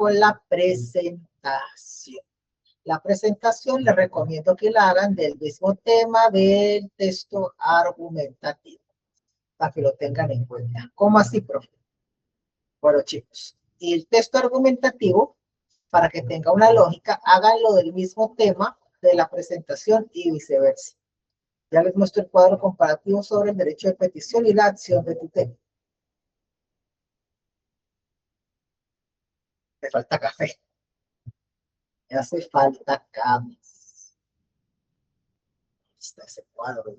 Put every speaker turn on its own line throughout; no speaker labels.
con la presentación. La presentación les recomiendo que la hagan del mismo tema del texto argumentativo, para que lo tengan en cuenta. ¿Cómo así, profe? Bueno, chicos, y el texto argumentativo, para que tenga una lógica, háganlo del mismo tema de la presentación y viceversa. Ya les muestro el cuadro comparativo sobre el derecho de petición y la acción de tutela. Me falta café. Me hace falta camas. Está ese cuadro.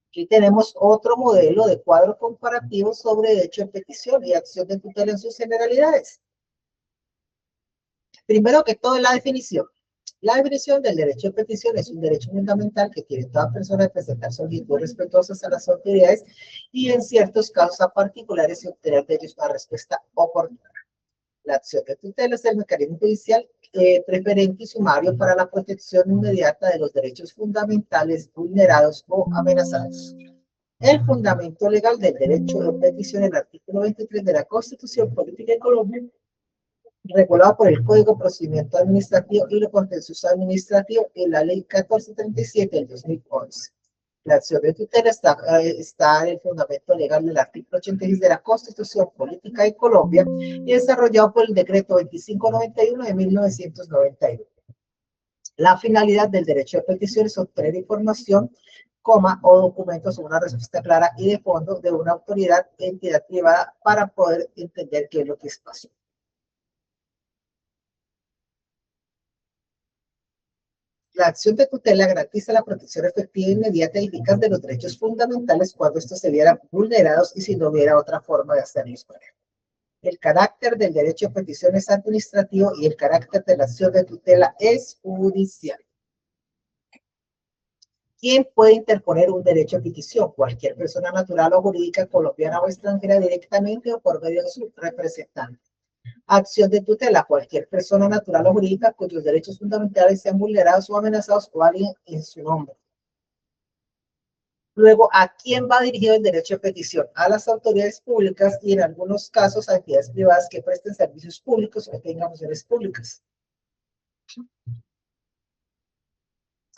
Aquí tenemos otro modelo de cuadro comparativo sobre derecho de petición y acción de tutela en sus generalidades. Primero que todo, la definición. La definición del derecho de petición es un derecho fundamental que tiene toda persona de presentar solicitudes respetuosas a las autoridades y en ciertos casos a particulares y obtener de ellos una respuesta oportuna. La acción de tutela es el mecanismo judicial preferente y sumario para la protección inmediata de los derechos fundamentales vulnerados o amenazados. El fundamento legal del derecho de petición, el artículo 23 de la Constitución Política de Colombia, regulado por el Código de Procedimiento Administrativo y lo contencioso administrativo en la Ley 1437 del 2011. La acción de tutela está en el fundamento legal del artículo 86 de la Constitución Política de Colombia y desarrollado por el decreto 2591 de 1991. La finalidad del derecho de petición es obtener información, o documentos o una respuesta clara y de fondo de una autoridad, entidad privada para poder entender qué es lo que pasó. La acción de tutela garantiza la protección efectiva, inmediata y eficaz de los derechos fundamentales cuando estos se vieran vulnerados y si no hubiera otra forma de hacerlos valer. El carácter del derecho de petición es administrativo y el carácter de la acción de tutela es judicial. ¿Quién puede interponer un derecho de petición? Cualquier persona natural o jurídica colombiana o extranjera directamente o por medio de su representante. Acción de tutela, cualquier persona natural o jurídica cuyos derechos fundamentales sean vulnerados o amenazados o alguien en su nombre. Luego, ¿a quién va dirigido el derecho de petición? A las autoridades públicas y en algunos casos a entidades privadas que presten servicios públicos o tengan funciones públicas.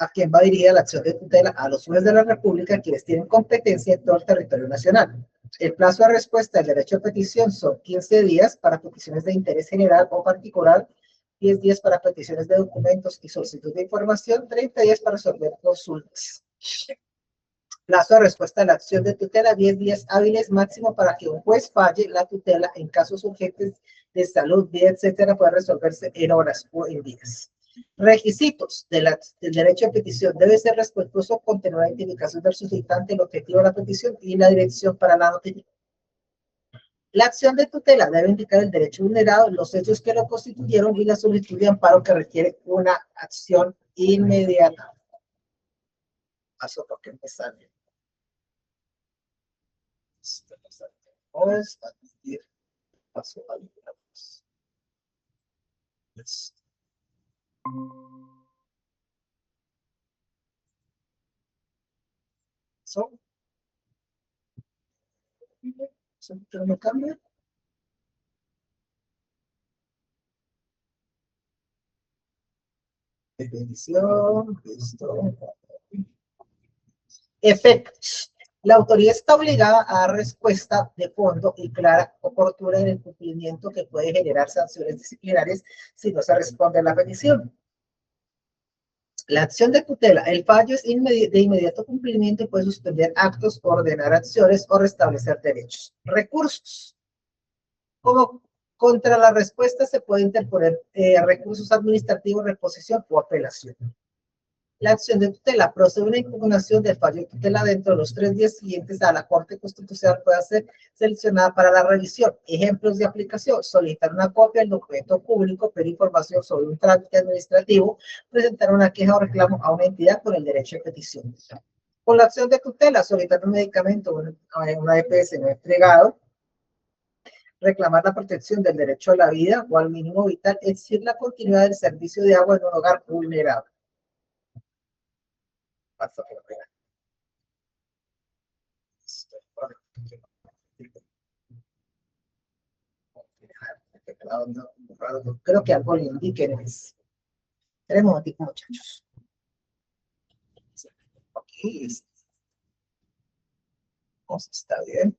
¿A quién va dirigida la acción de tutela? A los jueces de la República, quienes tienen competencia en todo el territorio nacional. El plazo de respuesta del derecho de petición son 15 días para peticiones de interés general o particular, 10 días para peticiones de documentos y solicitud de información, 30 días para resolver consultas. Plazo de respuesta a la acción de tutela, 10 días hábiles máximo para que un juez falle la tutela en casos urgentes de salud, vida, etcétera, puede resolverse en horas o en días. Requisitos del derecho de petición. Debe ser respetuoso con tener la identificación del solicitante, el objetivo de la petición y la dirección para la notificación. La acción de tutela debe indicar el derecho vulnerado, los hechos que lo constituyeron y la solicitud de amparo que requiere una acción inmediata. Paso por que empezar. Vamos a admitir paso a los. So, ¿pero no cambia? Definición, listo. Efectos. La autoridad está obligada a dar respuesta de fondo y clara, oportuna en el cumplimiento que puede generar sanciones disciplinarias si no se responde a la petición. La acción de tutela. El fallo es de inmediato cumplimiento y puede suspender actos, ordenar acciones o restablecer derechos. Recursos. Como contra la respuesta se puede interponer recursos administrativos, reposición o apelación. La acción de tutela. Procede una impugnación del fallo de tutela dentro de los 3 días siguientes a la Corte Constitucional puede ser seleccionada para la revisión. Ejemplos de aplicación. Solicitar una copia del documento público, pedir información sobre un trámite administrativo, presentar una queja o reclamo a una entidad con el derecho de petición. Con la acción de tutela, solicitar un medicamento, una EPS no entregado, reclamar la protección del derecho a la vida o al mínimo vital, exigir la continuidad del servicio de agua en un hogar vulnerable. Paso por acá. Creo que algo le indiquen es. Tenemos un tipo, muchachos. Aquí está bien.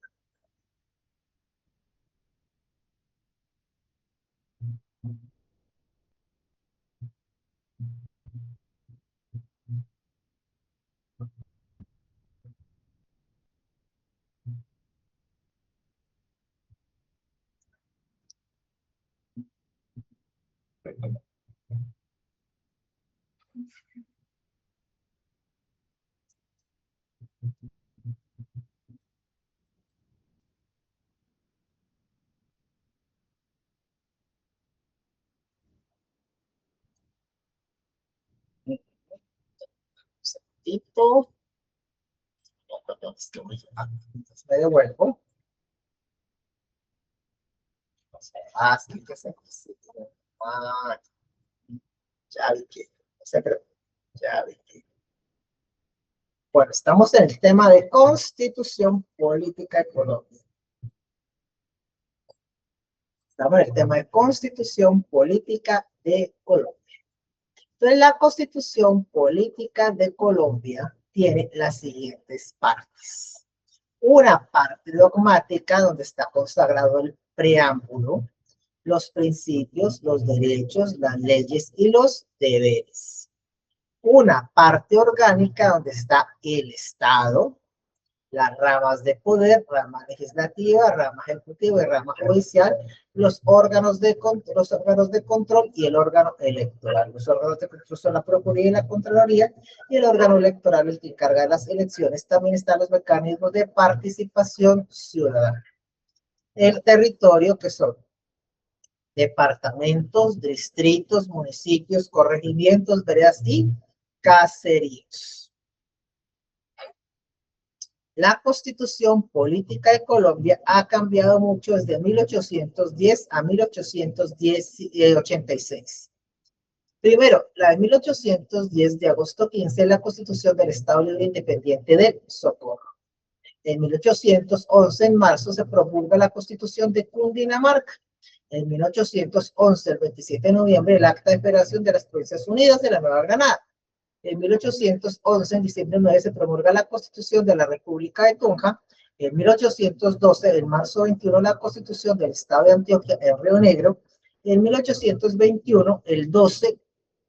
Tipo, me devuelvo. Así que se ya vi que, no sé, pero ya vi que. Bueno, estamos en el tema de constitución política económica. Estamos en el tema de constitución política de Colombia. Entonces, la constitución política de Colombia tiene las siguientes partes. Una parte dogmática donde está consagrado el preámbulo, los principios, los derechos, las leyes y los deberes. Una parte orgánica donde está el Estado, las ramas de poder, rama legislativa, rama ejecutiva y rama judicial, los órganos de control y el órgano electoral. Los órganos de control son la Procuraduría y la Contraloría, y el órgano electoral, el que encarga de las elecciones. También están los mecanismos de participación ciudadana. El territorio, que son departamentos, distritos, municipios, corregimientos, veredas y caseríos. La Constitución Política de Colombia ha cambiado mucho desde 1810 a 1886. Primero, la de 1810 de agosto 15, la Constitución del Estado Libre Independiente del Socorro. En 1811, en marzo, se promulga la Constitución de Cundinamarca. En 1811, el 27 de noviembre, el Acta de Federación de las Provincias Unidas de la Nueva Granada. En 1811, en diciembre 9, se promulga la Constitución de la República de Tunja. En 1812, en marzo 21, la Constitución del Estado de Antioquia en Río Negro. En 1821, el 12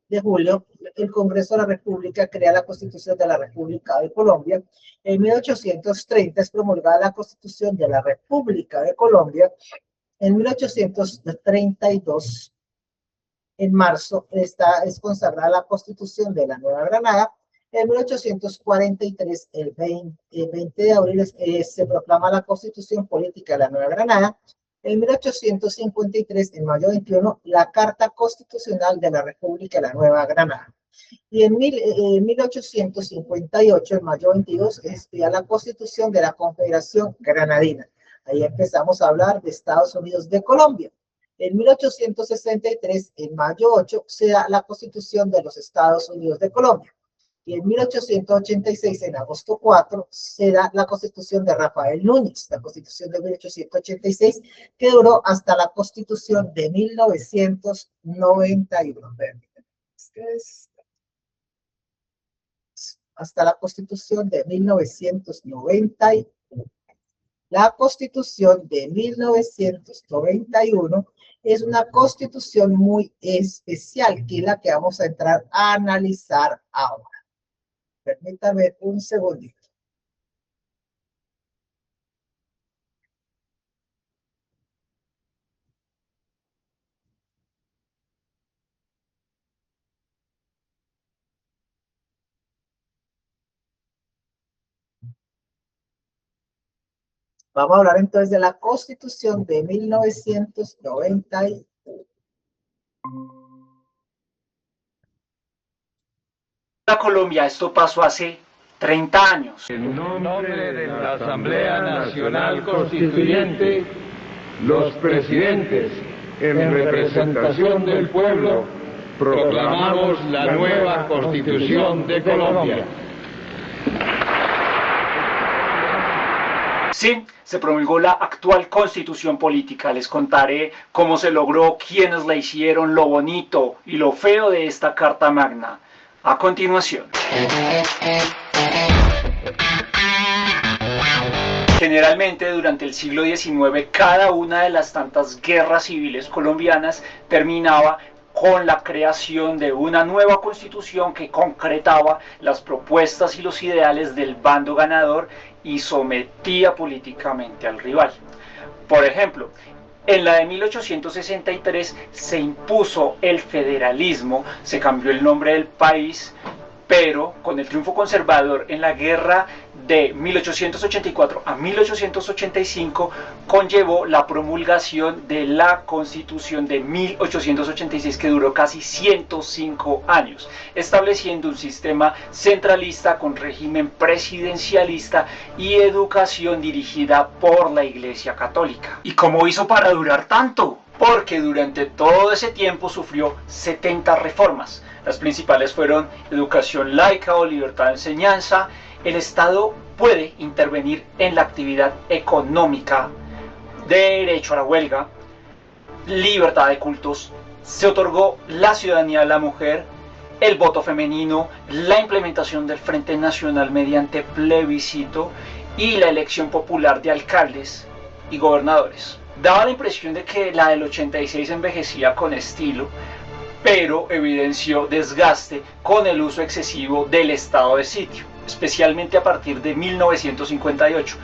de julio, el Congreso de la República crea la Constitución de la República de Colombia. En 1830 es promulgada la Constitución de la República de Colombia. En 1832, en marzo, es consagrada la Constitución de la Nueva Granada. En 1843, el 20 de abril, se proclama la Constitución Política de la Nueva Granada. En 1853, en mayo 21, la Carta Constitucional de la República de la Nueva Granada. Y en 1858, en mayo 22, expira la Constitución de la Confederación Granadina. Ahí empezamos a hablar de Estados Unidos de Colombia. En 1863, en mayo 8, se da la Constitución de los Estados Unidos de Colombia. Y en 1886, en agosto 4, se da la Constitución de Rafael Núñez, la Constitución de 1886, que duró hasta la Constitución de 1991. Hasta la Constitución de 1991. La Constitución de 1991 es una constitución muy especial, que es la que vamos a entrar a analizar ahora. Permítame un segundito. Vamos a hablar entonces de la Constitución de 1991.
Colombia, esto pasó hace 30 años.
En nombre de la Asamblea Nacional Constituyente, los presidentes, en representación del pueblo, proclamamos la nueva Constitución de Colombia.
Sí, se promulgó la actual constitución política. Les contaré cómo se logró, quiénes la hicieron, lo bonito y lo feo de esta Carta Magna. A continuación. Generalmente durante el siglo XIX, cada una de las tantas guerras civiles colombianas terminaba con la creación de una nueva constitución que concretaba las propuestas y los ideales del bando ganador y sometía políticamente al rival. Por ejemplo, en la de 1863 se impuso el federalismo, se cambió el nombre del país, pero con el triunfo conservador en la guerra de 1884 a 1885 conllevó la promulgación de la Constitución de 1886, que duró casi 105 años, estableciendo un sistema centralista con régimen presidencialista y educación dirigida por la Iglesia Católica. ¿Y cómo hizo para durar tanto? Porque durante todo ese tiempo sufrió 70 reformas. Las principales fueron educación laica o libertad de enseñanza. El Estado puede intervenir en la actividad económica, derecho a la huelga, libertad de cultos. Se otorgó la ciudadanía a la mujer, el voto femenino, la implementación del Frente Nacional mediante plebiscito y la elección popular de alcaldes y gobernadores. Daba la impresión de que la del 86 envejecía con estilo, pero evidenció desgaste con el uso excesivo del estado de sitio, especialmente a partir de 1958.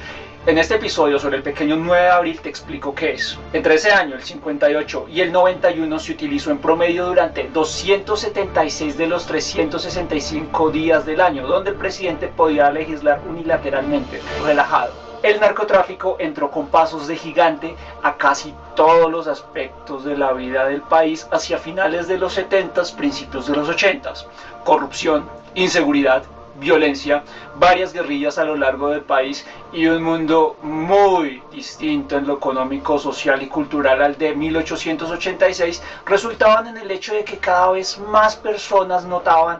En este episodio sobre el pequeño 9 de abril te explico qué es. Entre ese año, el 58 y el 91, se utilizó en promedio durante 276 de los 365 días del año, donde el presidente podía legislar unilateralmente, relajado. El narcotráfico entró con pasos de gigante a casi todos los aspectos de la vida del país hacia finales de los 70s, principios de los 80s. Corrupción, inseguridad, violencia, varias guerrillas a lo largo del país y un mundo muy distinto en lo económico, social y cultural al de 1886 resultaban en el hecho de que cada vez más personas notaban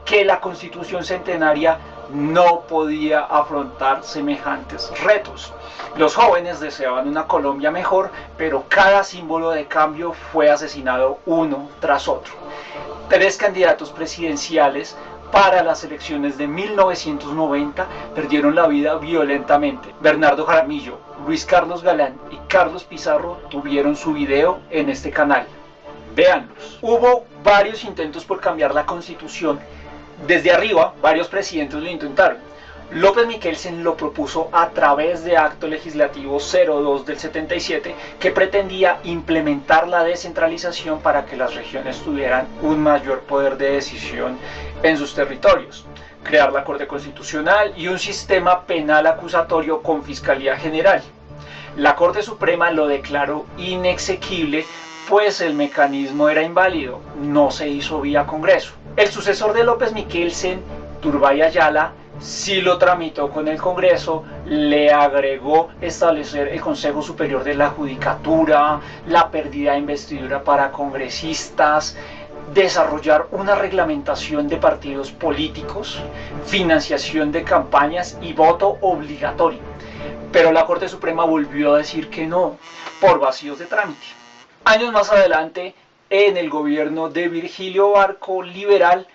que la Constitución centenaria no podía afrontar semejantes retos. Los jóvenes deseaban una Colombia mejor, pero cada símbolo de cambio fue asesinado uno tras otro. 3 candidatos presidenciales para las elecciones de 1990 perdieron la vida violentamente. Bernardo Jaramillo, Luis Carlos Galán y Carlos Pizarro tuvieron su video en este canal. Véanlos. Hubo varios intentos por cambiar la Constitución. Desde arriba, varios presidentes lo intentaron. López Miquelsen lo propuso a través de Acto Legislativo 02 del 77, que pretendía implementar la descentralización para que las regiones tuvieran un mayor poder de decisión en sus territorios, crear la Corte Constitucional y un sistema penal acusatorio con Fiscalía General. La Corte Suprema lo declaró inexequible, pues el mecanismo era inválido, no se hizo vía Congreso. El sucesor de López Miquelsen, Turbay Ayala, sí lo tramitó con el Congreso, le agregó establecer el Consejo Superior de la Judicatura, la pérdida de investidura para congresistas, desarrollar una reglamentación de partidos políticos, financiación de campañas y voto obligatorio. Pero la Corte Suprema volvió a decir que no, por vacíos de trámite. Años más adelante, en el gobierno de Virgilio Barco, liberal,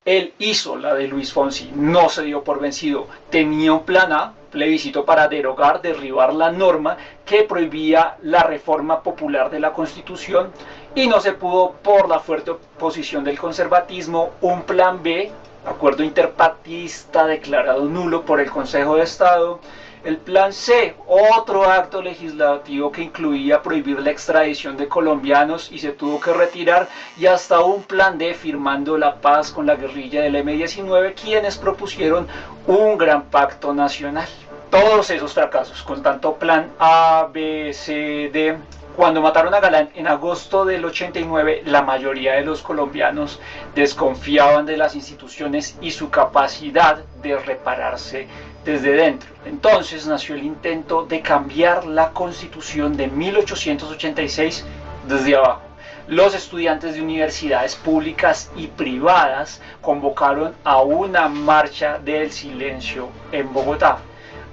él hizo la de Luis Fonsi, no se dio por vencido, tenía un plan A, plebiscito para derribar la norma que prohibía la reforma popular de la Constitución, y no se pudo por la fuerte oposición del conservatismo. Un plan B, acuerdo interpartidista declarado nulo por el Consejo de Estado. El plan C, otro acto legislativo que incluía prohibir la extradición de colombianos y se tuvo que retirar, y hasta un plan D firmando la paz con la guerrilla del M-19, quienes propusieron un gran pacto nacional. Todos esos fracasos, con tanto plan A, B, C, D. Cuando mataron a Galán en agosto del 89, la mayoría de los colombianos desconfiaban de las instituciones y su capacidad de repararse desde dentro. Entonces nació el intento de cambiar la Constitución de 1886 desde abajo. Los estudiantes de universidades públicas y privadas convocaron a una marcha del silencio en Bogotá.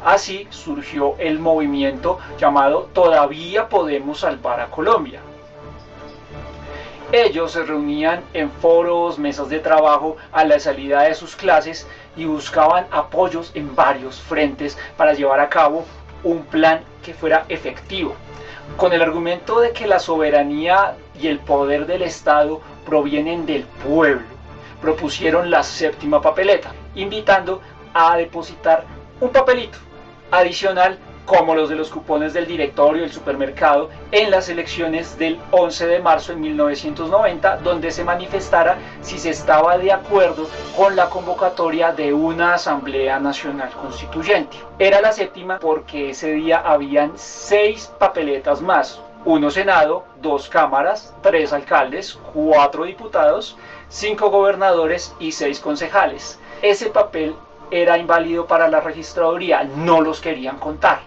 Así surgió el movimiento llamado Todavía Podemos Salvar a Colombia. Ellos se reunían en foros, mesas de trabajo a la salida de sus clases y buscaban apoyos en varios frentes para llevar a cabo un plan que fuera efectivo, con el argumento de que la soberanía y el poder del Estado provienen del pueblo. Propusieron la séptima papeleta, invitando a depositar un papelito adicional como los de los cupones del directorio del supermercado en las elecciones del 11 de marzo de 1990, donde se manifestara si se estaba de acuerdo con la convocatoria de una Asamblea Nacional Constituyente. Era la séptima porque ese día habían 6 papeletas más: 1 Senado, 2 cámaras, 3 alcaldes, 4 diputados, 5 gobernadores y 6 concejales. Ese papel era inválido para la registraduría, no los querían contar.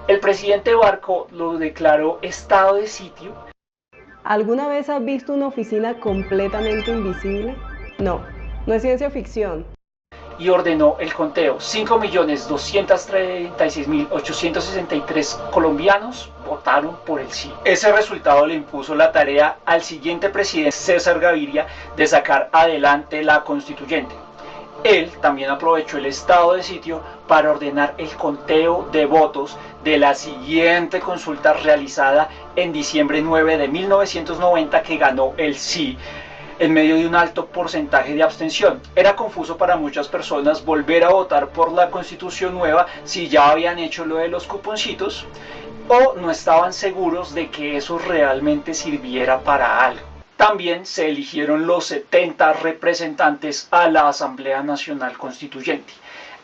El presidente Barco lo declaró estado de sitio.
¿Alguna vez has visto una oficina completamente invisible? No, no es ciencia ficción.
Y ordenó el conteo. 5.236.863 colombianos votaron por el sí. Ese resultado le impuso la tarea al siguiente presidente, César Gaviria, de sacar adelante la constituyente. Él también aprovechó el estado de sitio para ordenar el conteo de votos de la siguiente consulta realizada en diciembre 9 de 1990, que ganó el sí en medio de un alto porcentaje de abstención. Era confuso para muchas personas volver a votar por la Constitución nueva si ya habían hecho lo de los cuponcitos o no estaban seguros de que eso realmente sirviera para algo. También se eligieron los 70 representantes a la Asamblea Nacional Constituyente.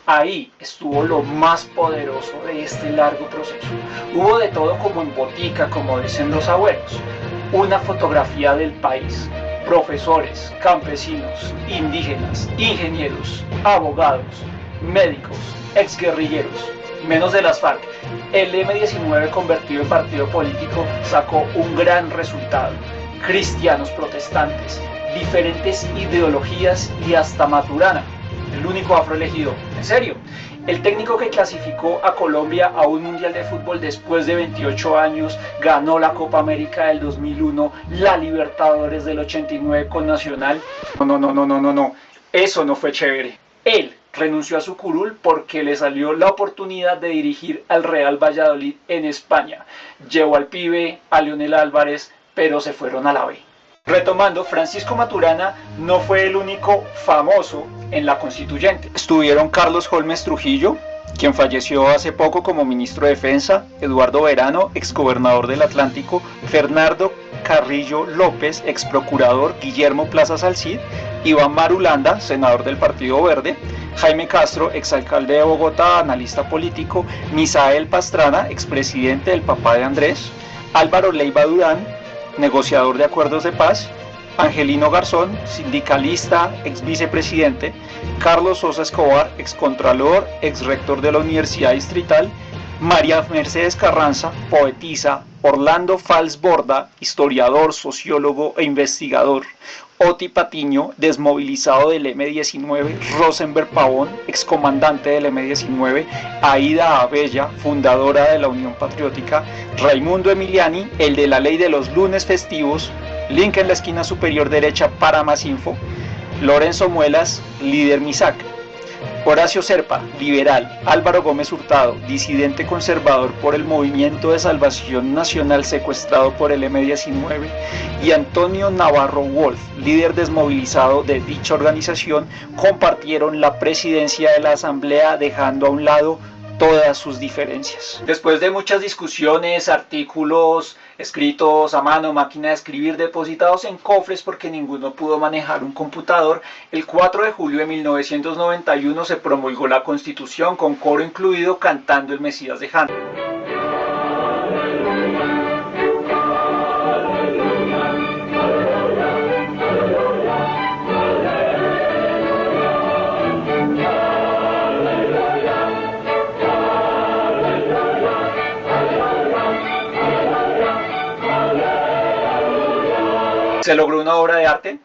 Ahí estuvo lo más poderoso de este largo proceso. Hubo de todo como en botica, como dicen los abuelos. Una fotografía del país: profesores, campesinos, indígenas, ingenieros, abogados, médicos, exguerrilleros, menos de las FARC. El M-19, convertido en partido político, sacó un gran resultado. Cristianos, protestantes, diferentes ideologías y hasta Maturana, el único afroelegido. En serio, el técnico que clasificó a Colombia a un mundial de fútbol después de 28 años, ganó la Copa América del 2001, la Libertadores del 89 con Nacional. No, eso no fue chévere. Él renunció a su curul porque le salió la oportunidad de dirigir al Real Valladolid en España. Llevó al pibe, a Leonel Álvarez, pero se fueron a la B. Retomando, Francisco Maturana no fue el único famoso en la constituyente. Estuvieron Carlos Holmes Trujillo, quien falleció hace poco como ministro de Defensa, Eduardo Verano, exgobernador del Atlántico, Fernando Carrillo López, exprocurador, Guillermo Plaza Salcid, Iván Marulanda, senador del Partido Verde, Jaime Castro, exalcalde de Bogotá, analista político, Misael Pastrana, expresidente del papá de Andrés, Álvaro Leiva Durán, negociador de acuerdos de paz, Angelino Garzón, sindicalista, ex vicepresidente, Carlos Sosa Escobar, excontralor, ex rector de la Universidad Distrital, María Mercedes Carranza, poetisa, Orlando Fals Borda, historiador, sociólogo e investigador, Oti Patiño, desmovilizado del M-19, Rosenberg Pavón, excomandante del M-19, Aida Abella, fundadora de la Unión Patriótica, Raimundo Emiliani, el de la ley de los lunes festivos, link en la esquina superior derecha para más info, Lorenzo Muelas, líder MISAC, Horacio Serpa, liberal, Álvaro Gómez Hurtado, disidente conservador por el Movimiento de Salvación Nacional secuestrado por el M-19, y Antonio Navarro Wolf, líder desmovilizado de dicha organización, compartieron la presidencia de la Asamblea, dejando a un lado todas sus diferencias. Después de muchas discusiones, artículos escritos a mano, máquina de escribir, depositados en cofres porque ninguno pudo manejar un computador, el 4 de julio de 1991 se promulgó la Constitución con coro incluido cantando el Mesías de Handel. ¿Se logró una obra de arte?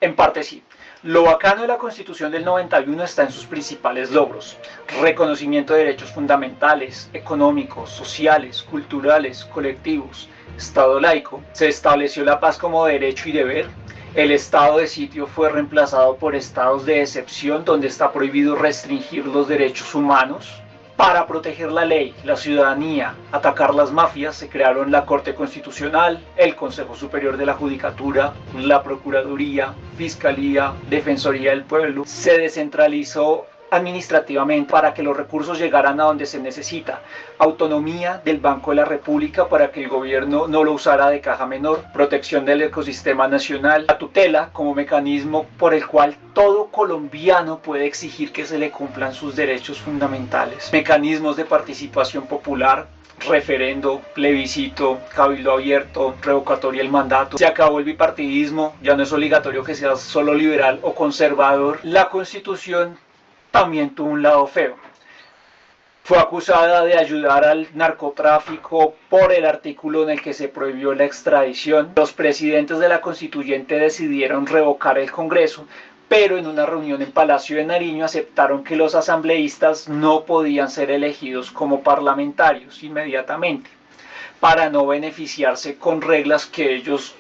En parte sí. Lo bacano de la Constitución del 91 está en sus principales logros: reconocimiento de derechos fundamentales, económicos, sociales, culturales, colectivos, Estado laico, se estableció la paz como derecho y deber, el estado de sitio fue reemplazado por estados de excepción donde está prohibido restringir los derechos humanos. Para proteger la ley, la ciudadanía, atacar las mafias, se crearon la Corte Constitucional, el Consejo Superior de la Judicatura, la Procuraduría, Fiscalía, Defensoría del Pueblo. Se descentralizó administrativamente para que los recursos llegaran a donde se necesita. Autonomía del Banco de la República para que el gobierno no lo usara de caja menor. Protección del ecosistema nacional. La tutela como mecanismo por el cual todo colombiano puede exigir que se le cumplan sus derechos fundamentales. Mecanismos de participación popular, referendo, plebiscito, cabildo abierto, revocatoria del mandato. Se acabó el bipartidismo, ya no es obligatorio que seas solo liberal o conservador. La Constitución también tuvo un lado feo. Fue acusada de ayudar al narcotráfico por el artículo en el que se prohibió la extradición. Los presidentes de la Constituyente decidieron revocar el Congreso, pero en una reunión en Palacio de Nariño aceptaron que los asambleístas no podían ser elegidos como parlamentarios inmediatamente, para no beneficiarse con reglas que ellos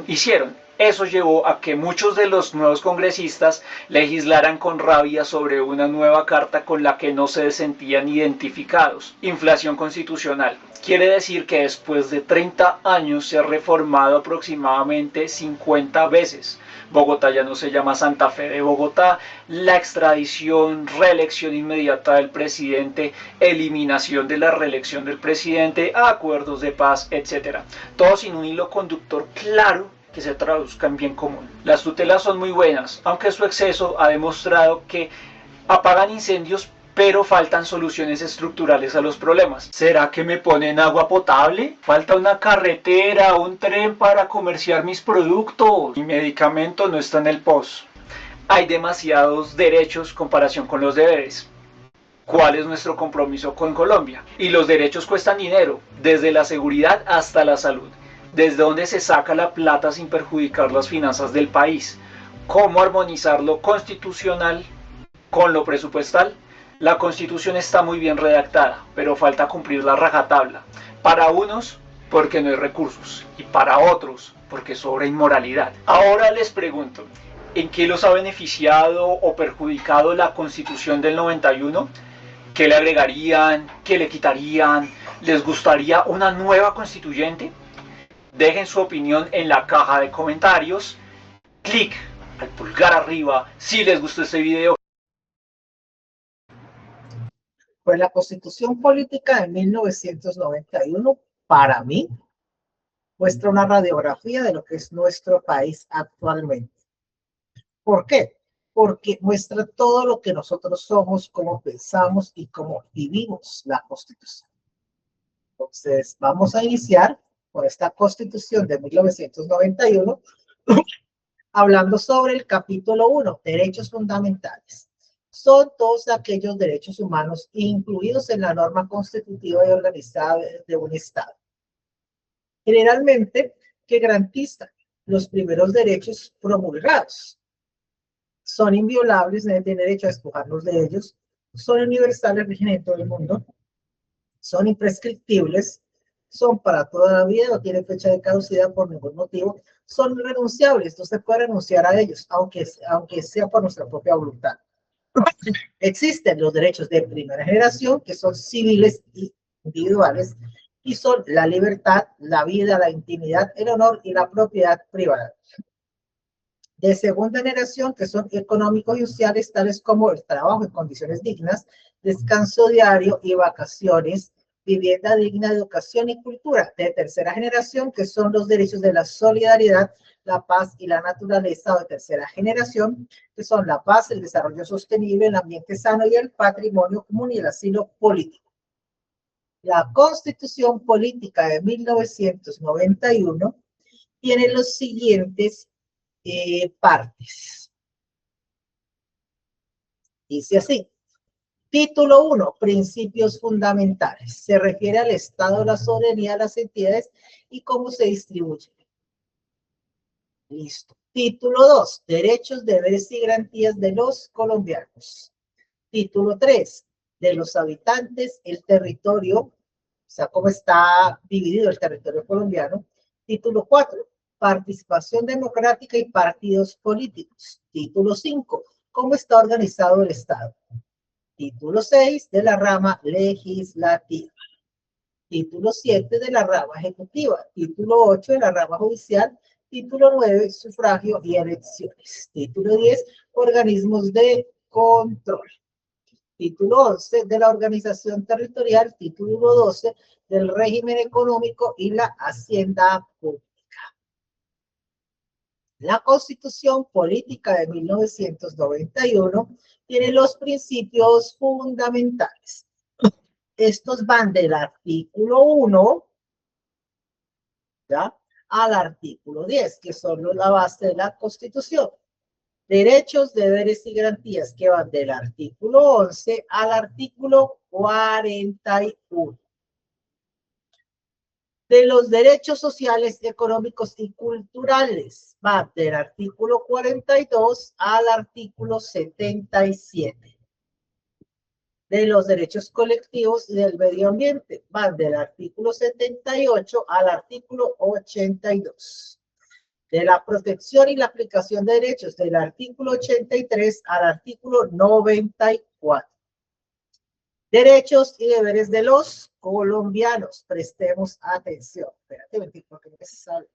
hicieron. Eso llevó a que muchos de los nuevos congresistas legislaran con rabia sobre una nueva carta con la que no se sentían identificados. Inflación constitucional. Quiere decir que después de 30 años se ha reformado aproximadamente 50 veces. Bogotá ya no se llama Santa Fe de Bogotá, la extradición, reelección inmediata del presidente, eliminación de la reelección del presidente, acuerdos de paz, etc. Todo sin un hilo conductor claro que se traduzca en bien común. Las tutelas son muy buenas, aunque su exceso ha demostrado que apagan incendios, pero faltan soluciones estructurales a los problemas. ¿Será que me ponen agua potable? ¿Falta una carretera, un tren para comerciar mis productos? Mi medicamento no está en el POS. Hay demasiados derechos en comparación con los deberes. ¿Cuál es nuestro compromiso con Colombia? Y los derechos cuestan dinero, desde la seguridad hasta la salud. ¿Desde dónde se saca la plata sin perjudicar las finanzas del país? ¿Cómo armonizar lo constitucional con lo presupuestal? La Constitución está muy bien redactada, pero falta cumplir la rajatabla. Para unos, porque no hay recursos, y para otros, porque sobra inmoralidad. Ahora les pregunto, ¿en qué los ha beneficiado o perjudicado la Constitución del 91? ¿Qué le agregarían? ¿Qué le quitarían? ¿Les gustaría una nueva constituyente? Dejen su opinión en la caja de comentarios. Clic al pulgar arriba si les gustó este video.
Pues la Constitución Política de 1991, para mí, muestra una radiografía de lo que es nuestro país actualmente. ¿Por qué? Porque muestra todo lo que nosotros somos, cómo pensamos y cómo vivimos la Constitución. Entonces, vamos a iniciar con esta Constitución de 1991, hablando sobre el capítulo 1, derechos fundamentales. Son todos aquellos derechos humanos incluidos en la norma constitutiva y organizada de un Estado. Generalmente, que garantizan los primeros derechos promulgados. Son inviolables, nadie tiene derecho a despojarnos de ellos. Son universales, rigen en todo el mundo. Son imprescriptibles. Son para toda la vida, no tienen fecha de caducidad por ningún motivo. Son irrenunciables, no se puede renunciar a ellos, aunque sea por nuestra propia voluntad. Existen los derechos de primera generación, que son civiles y individuales, y son la libertad, la vida, la intimidad, el honor y la propiedad privada. De segunda generación, que son económicos y sociales, tales como el trabajo en condiciones dignas, descanso diario y vacaciones, vivienda digna, educación y cultura. De tercera generación, que son los derechos de la solidaridad, la paz y la naturaleza. De tercera generación, que son la paz, el desarrollo sostenible, el ambiente sano y el patrimonio común y el asilo político. La Constitución Política de 1991 tiene los siguientes partes. Dice así. Título 1, principios fundamentales. Se refiere al Estado, la soberanía de las entidades y cómo se distribuye. Listo. Título 2, derechos, deberes y garantías de los colombianos. Título 3, de los habitantes, el territorio, o sea, cómo está dividido el territorio colombiano. Título 4, participación democrática y partidos políticos. Título 5, cómo está organizado el Estado. Título 6, de la rama legislativa. Título 7, de la rama ejecutiva. Título 8, de la rama judicial. Título 9, sufragio y elecciones. Título 10, organismos de control. Título 11, de la organización territorial. Título 12, del régimen económico y la hacienda pública. La Constitución Política de 1991 tiene los principios fundamentales. Estos van del artículo 1, ¿ya?, al artículo 10, que son la base de la Constitución. Derechos, deberes y garantías que van del artículo 11 al artículo 41. De los derechos sociales, económicos y culturales va del artículo 42 al artículo 77. De los derechos colectivos y del medio ambiente van del artículo 78 al artículo 82. De la protección y la aplicación de derechos del artículo 83 al artículo 94. Derechos y deberes de los colombianos. Prestemos atención. Espérate, porque no se sabe.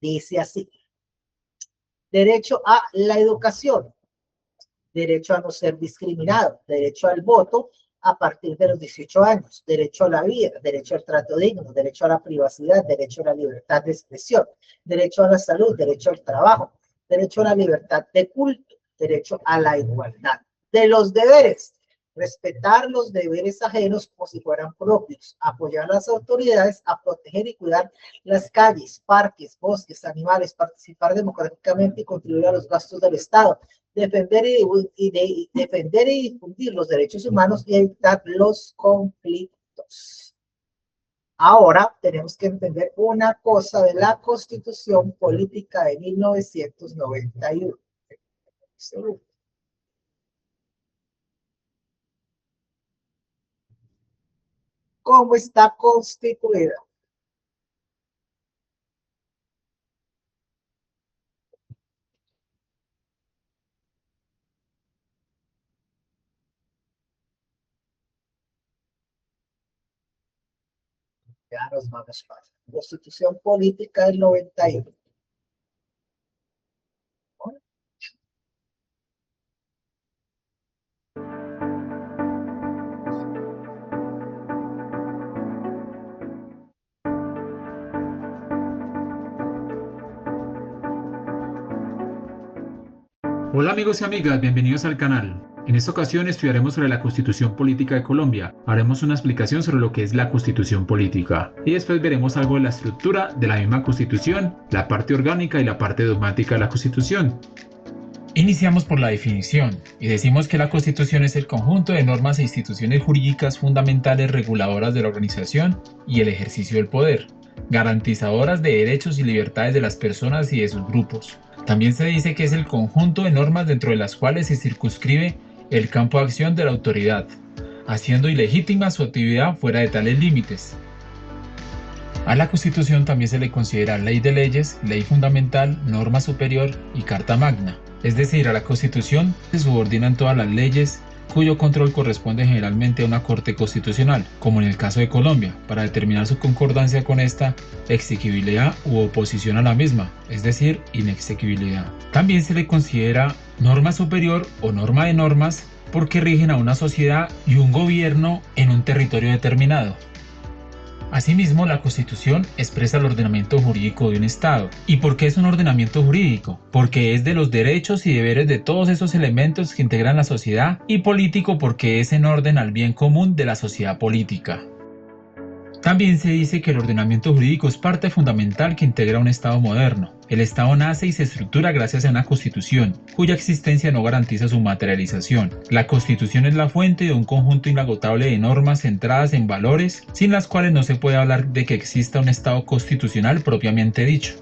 Dice así. Derecho a la educación. Derecho a no ser discriminado. Derecho al voto a partir de los 18 años. Derecho a la vida. Derecho al trato digno. Derecho a la privacidad. Derecho a la libertad de expresión. Derecho a la salud. Derecho al trabajo. Derecho a la libertad de culto. Derecho a la igualdad. De los deberes, respetar los deberes ajenos como si fueran propios, apoyar a las autoridades a proteger y cuidar las calles, parques, bosques, animales, participar democráticamente y contribuir a los gastos del Estado, defender y difundir los derechos humanos y evitar los conflictos. Ahora tenemos que entender una cosa de la Constitución Política de 1991. ¿Cómo está constituida? Ya nos vamos para Constitución Política del 91.
Hola amigos y amigas, bienvenidos al canal. En esta ocasión estudiaremos sobre la Constitución Política de Colombia. Haremos una explicación sobre lo que es la Constitución Política. Y después veremos algo de la estructura de la misma Constitución, la parte orgánica y la parte dogmática de la Constitución. Iniciamos por la definición y decimos que la Constitución es el conjunto de normas e instituciones jurídicas fundamentales reguladoras de la organización y el ejercicio del poder, garantizadoras de derechos y libertades de las personas y de sus grupos. También se dice que es el conjunto de normas dentro de las cuales se circunscribe el campo de acción de la autoridad, haciendo ilegítima su actividad fuera de tales límites. A la Constitución también se le considera ley de leyes, ley fundamental, norma superior y carta magna. Es decir, a la Constitución se subordinan todas las leyes cuyo control corresponde generalmente a una Corte Constitucional, como en el caso de Colombia, para determinar su concordancia con esta, exequibilidad u oposición a la misma, es decir, inexequibilidad. También se le considera norma superior o norma de normas porque rigen a una sociedad y un gobierno en un territorio determinado. Asimismo, la Constitución expresa el ordenamiento jurídico de un Estado. ¿Y por qué es un ordenamiento jurídico? Porque es de los derechos y deberes de todos esos elementos que integran la sociedad, y político porque es en orden al bien común de la sociedad política. También se dice que el ordenamiento jurídico es parte fundamental que integra un Estado moderno. El Estado nace y se estructura gracias a una Constitución, cuya existencia no garantiza su materialización. La Constitución es la fuente de un conjunto inagotable de normas centradas en valores, sin las cuales no se puede hablar de que exista un Estado constitucional propiamente dicho.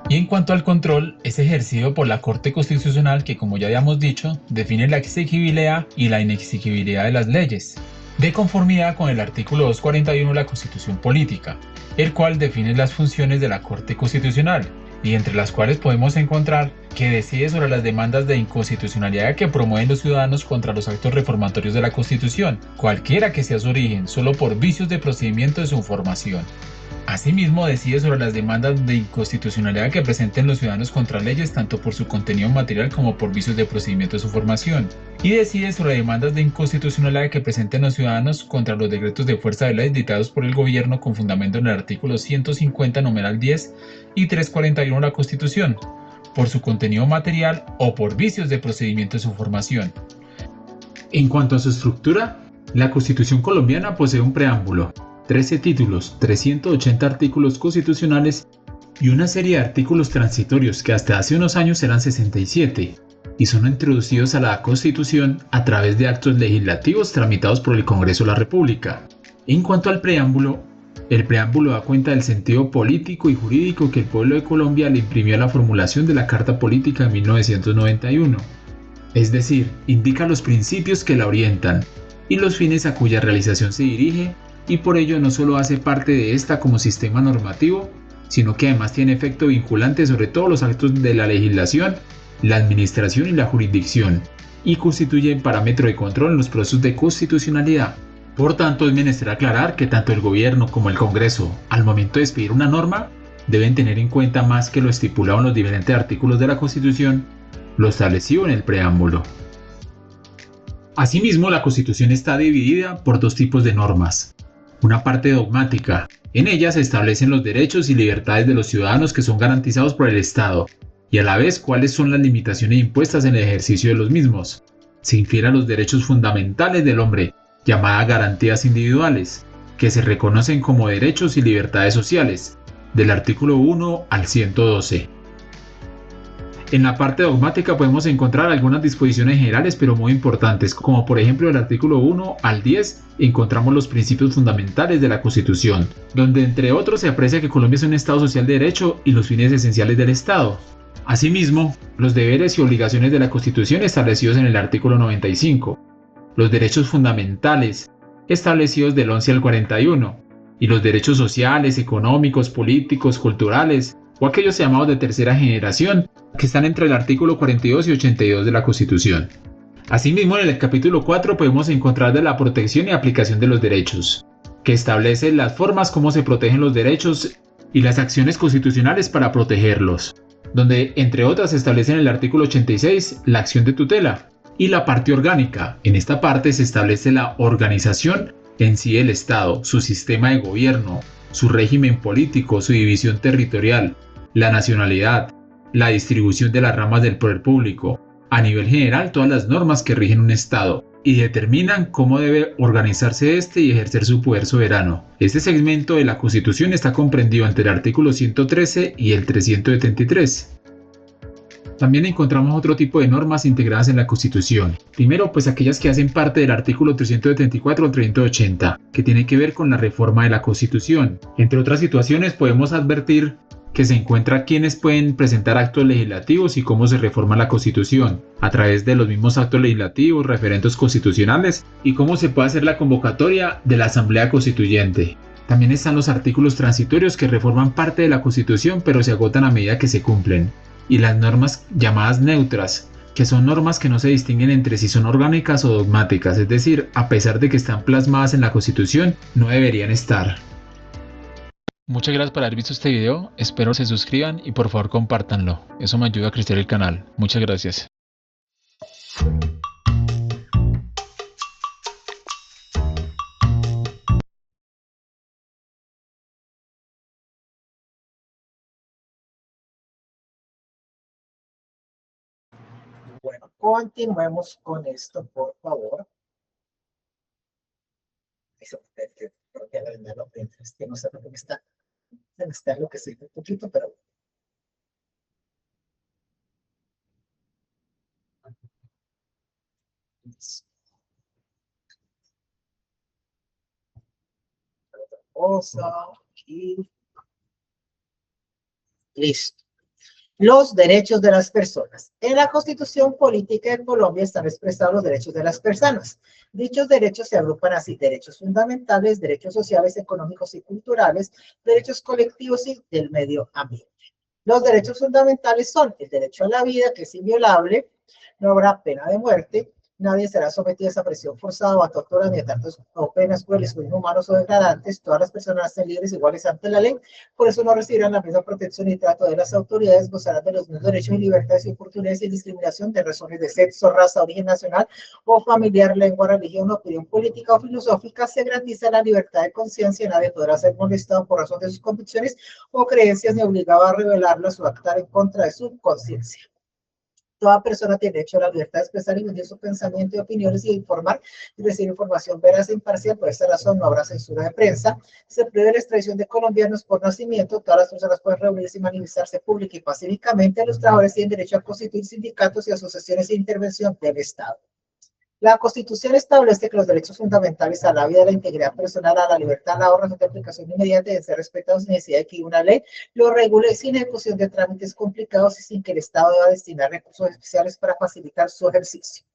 Y en cuanto al control, es ejercido por la Corte Constitucional que, como ya habíamos dicho, define la exigibilidad y la inexigibilidad de las leyes, de conformidad con el artículo 241 de la Constitución Política, el cual define las funciones de la Corte Constitucional, y entre las cuales podemos encontrar que decide sobre las demandas de inconstitucionalidad que promueven los ciudadanos contra los actos reformatorios de la Constitución, cualquiera que sea su origen, solo por vicios de procedimiento de su formación. Asimismo, decide sobre las demandas de inconstitucionalidad que presenten los ciudadanos contra leyes tanto por su contenido material como por vicios de procedimiento de su formación. Y decide sobre demandas de inconstitucionalidad que presenten los ciudadanos contra los decretos de fuerza de ley dictados por el gobierno con fundamento en el artículo 150 numeral 10 y 341 de la Constitución, por su contenido material o por vicios de procedimiento de su formación. En cuanto a su estructura, la Constitución colombiana posee un preámbulo, 13 títulos, 380 artículos constitucionales y una serie de artículos transitorios que hasta hace unos años eran 67 y son introducidos a la Constitución a través de actos legislativos tramitados por el Congreso de la República. En cuanto al preámbulo, el preámbulo da cuenta del sentido político y jurídico que el pueblo de Colombia le imprimió a la formulación de la Carta Política de 1991. Es decir, indica los principios que la orientan y los fines a cuya realización se dirige, y por ello no solo hace parte de esta como sistema normativo, sino que además tiene efecto vinculante sobre todos los actos de la legislación, la administración y la jurisdicción, y constituye parámetro de control en los procesos de constitucionalidad. Por tanto, es menester aclarar que tanto el gobierno como el Congreso, al momento de expedir una norma, deben tener en cuenta más que lo estipulado en los diferentes artículos de la Constitución, lo establecido en el preámbulo. Asimismo, la Constitución está dividida por dos tipos de normas. Una parte dogmática. En ella se establecen los derechos y libertades de los ciudadanos que son garantizados por el Estado, y a la vez cuáles son las limitaciones impuestas en el ejercicio de los mismos. Se infiere a los derechos fundamentales del hombre, llamadas garantías individuales, que se reconocen como derechos y libertades sociales, del artículo 1 al 112. En la parte dogmática podemos encontrar algunas disposiciones generales pero muy importantes, como por ejemplo el artículo 1 al 10 encontramos los principios fundamentales de la Constitución, donde entre otros se aprecia que Colombia es un Estado social de derecho y los fines esenciales del Estado. Asimismo, los deberes y obligaciones de la Constitución establecidos en el artículo 95, los derechos fundamentales establecidos del 11 al 41, y los derechos sociales, económicos, políticos, culturales, o aquellos llamados de tercera generación, que están entre el artículo 42 y 82 de la Constitución. Asimismo, en el capítulo 4 podemos encontrar de la protección y aplicación de los derechos, que establece las formas como se protegen los derechos y las acciones constitucionales para protegerlos, donde entre otras se establece en el artículo 86 la acción de tutela y la parte orgánica. En esta parte se establece la organización en sí del Estado, su sistema de gobierno, su régimen político, su división territorial, la nacionalidad, la distribución de las ramas del poder público, a nivel general todas las normas que rigen un Estado y determinan cómo debe organizarse este y ejercer su poder soberano. Este segmento de la Constitución está comprendido entre el artículo 113 y el 373. También encontramos otro tipo de normas integradas en la Constitución. Primero, pues aquellas que hacen parte del artículo 374 al 380, que tiene que ver con la reforma de la Constitución. Entre otras situaciones, podemos advertir que se encuentra quienes pueden presentar actos legislativos y cómo se reforma la Constitución, a través de los mismos actos legislativos, referendos constitucionales, y cómo se puede hacer la convocatoria de la Asamblea Constituyente. También están los artículos transitorios que reforman parte de la Constitución, pero se agotan a medida que se cumplen. Y las normas llamadas neutras, que son normas que no se distinguen entre si son orgánicas o dogmáticas, es decir, a pesar de que están plasmadas en la Constitución, no deberían estar. Muchas gracias por haber visto este video, espero se suscriban y por favor compártanlo, eso me ayuda a crecer el canal. Muchas gracias.
Bueno, continuemos con esto, por favor. Creo que es que no sé por qué se me está enloqueciendo un poquito, pero otra cosa, aquí, listo. Los derechos de las personas. En la Constitución Política de Colombia están expresados los derechos de las personas. Dichos derechos se agrupan así: derechos fundamentales, derechos sociales, económicos y culturales, derechos colectivos y del medio ambiente. Los derechos fundamentales son el derecho a la vida, que es inviolable, no habrá pena de muerte, nadie será sometido a esa presión forzada o a tortura ni a tratos o penas crueles o inhumanos o degradantes, todas las personas son libres iguales ante la ley, por eso no recibirán la misma protección y trato de las autoridades, gozarán de los mismos derechos y libertades y oportunidades sin discriminación de razones de sexo, raza, origen nacional o familiar, lengua, religión, opinión política o filosófica. Se garantiza la libertad de conciencia, nadie podrá ser molestado por razón de sus convicciones o creencias ni obligado a revelarlas o actuar en contra de su conciencia. Toda persona tiene derecho a la libertad de expresar y vivir su pensamiento y opiniones y de informar y recibir información veraz e imparcial. Por esta razón no habrá censura de prensa. Se prohíbe la extradición de colombianos por nacimiento. Todas las personas pueden reunirse y manifestarse pública y pacíficamente. Los trabajadores tienen derecho a constituir sindicatos y asociaciones de intervención del Estado. La Constitución establece que los derechos fundamentales a la vida, a la integridad personal, a la libertad, a la ahorro de aplicación inmediata deben ser respetados sin necesidad de que una ley lo regule, sin ejecución de trámites complicados y sin que el Estado deba destinar recursos especiales para facilitar su ejercicio.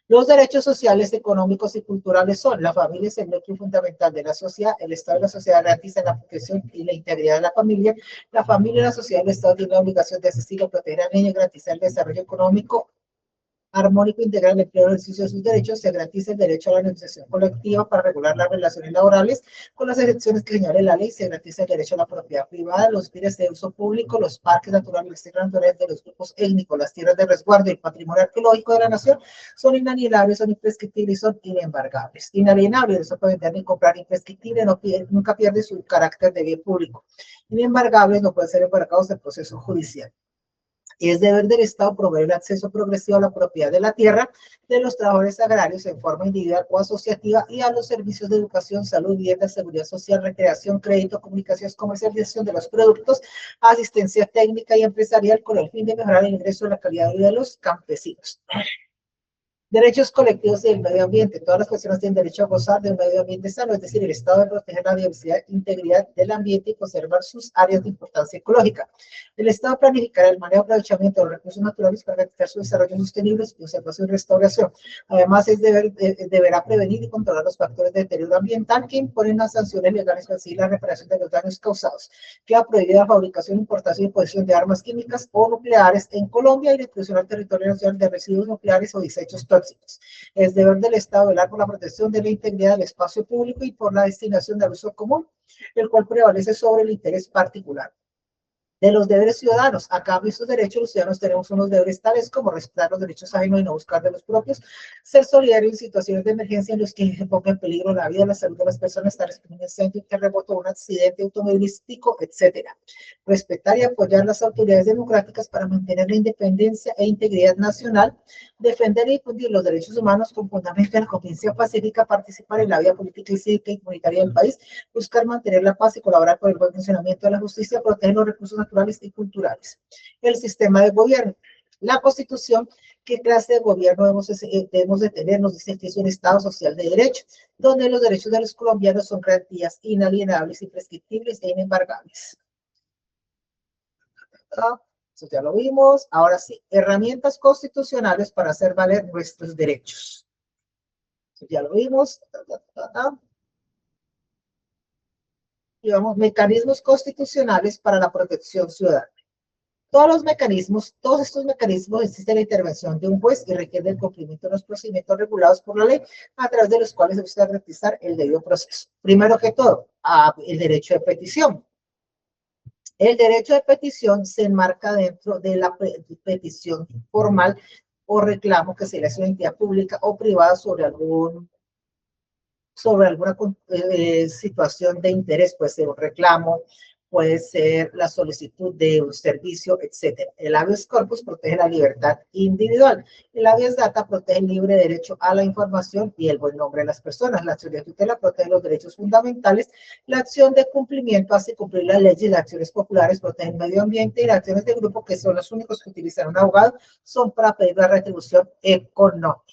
Los derechos sociales, económicos y culturales son: la familia es el núcleo fundamental de la sociedad, el Estado y la sociedad garantizan la protección y la integridad de la familia y la sociedad y el Estado tienen la obligación de asistir o proteger al niño y garantizar el desarrollo económico armónico, integral, el empleo, el ejercicio de sus derechos. Se garantiza el derecho a la negociación colectiva para regular las relaciones laborales con las excepciones que señale la ley. Se garantiza el derecho a la propiedad privada, los bienes de uso público, los parques naturales, las tierras naturales de los grupos étnicos, las tierras de resguardo y el patrimonio arqueológico de la nación son inalienables, son imprescriptibles y son inembargables. Inalienables, no se puede vender ni comprar; imprescriptible, nunca pierde su carácter de bien público; inembargables, no pueden ser embargados en proceso judicial. Es deber del Estado proveer el acceso progresivo a la propiedad de la tierra de los trabajadores agrarios en forma individual o asociativa y a los servicios de educación, salud, vivienda, seguridad social, recreación, crédito, comunicaciones, comercialización de los productos, asistencia técnica y empresarial con el fin de mejorar el ingreso y la calidad de vida de los campesinos. Derechos colectivos del medio ambiente. Todas las personas tienen derecho a gozar de un medio ambiente sano, es decir, el Estado debe proteger la diversidad e integridad del ambiente y conservar sus áreas de importancia ecológica. El Estado planificará el manejo y aprovechamiento de los recursos naturales para garantizar su desarrollo sostenible, su conservación y restauración. Además, deberá prevenir y controlar los factores de deterioro ambiental que imponen las sanciones legales para así la reparación de los daños causados. Queda prohibida la fabricación, importación y posesión de armas químicas o nucleares en Colombia y la intrusión al territorio nacional de residuos nucleares o desechos tóxicos. Es deber del Estado velar por la protección de la integridad del espacio público y por la destinación del uso común, el cual prevalece sobre el interés particular. De los deberes ciudadanos. A cambio de sus derechos, los ciudadanos tenemos unos deberes tales como respetar los derechos ajenos y no buscar de los propios, ser solidarios en situaciones de emergencia en los que se ponga en peligro la vida, la salud de las personas, tales como un incendio, un terremoto, un accidente automovilístico, etc. Respetar y apoyar las autoridades democráticas para mantener la independencia e integridad nacional, defender y difundir los derechos humanos con fundamento en la convivencia pacífica, participar en la vida política y cívica y comunitaria del país, buscar mantener la paz y colaborar con el buen funcionamiento de la justicia, proteger los recursos naturales y culturales. El sistema de gobierno. La Constitución, ¿qué clase de gobierno debemos de tener? Nos dice que es un Estado social de derecho, donde los derechos de los colombianos son garantías inalienables, imprescriptibles e inembargables. Eso ya lo vimos. Ahora sí, herramientas constitucionales para hacer valer nuestros derechos. Eso ya lo vimos. Y vamos, mecanismos constitucionales para la protección ciudadana. Todos estos mecanismos existe la intervención de un juez y requiere el cumplimiento de los procedimientos regulados por la ley, a través de los cuales se busca garantizar el debido proceso. Primero que todo, el derecho de petición. El derecho de petición se enmarca dentro de la petición formal o reclamo que se le hace a una entidad pública o privada sobre alguna situación de interés, puede ser un reclamo, puede ser la solicitud de un servicio, etc. El habeas corpus protege la libertad individual. El habeas data protege el libre derecho a la información y el buen nombre de las personas. La acción de tutela protege los derechos fundamentales. La acción de cumplimiento hace cumplir la ley y las acciones populares protegen el medio ambiente y las acciones de grupo, que son los únicos que utilizan un abogado, son para pedir la retribución económica.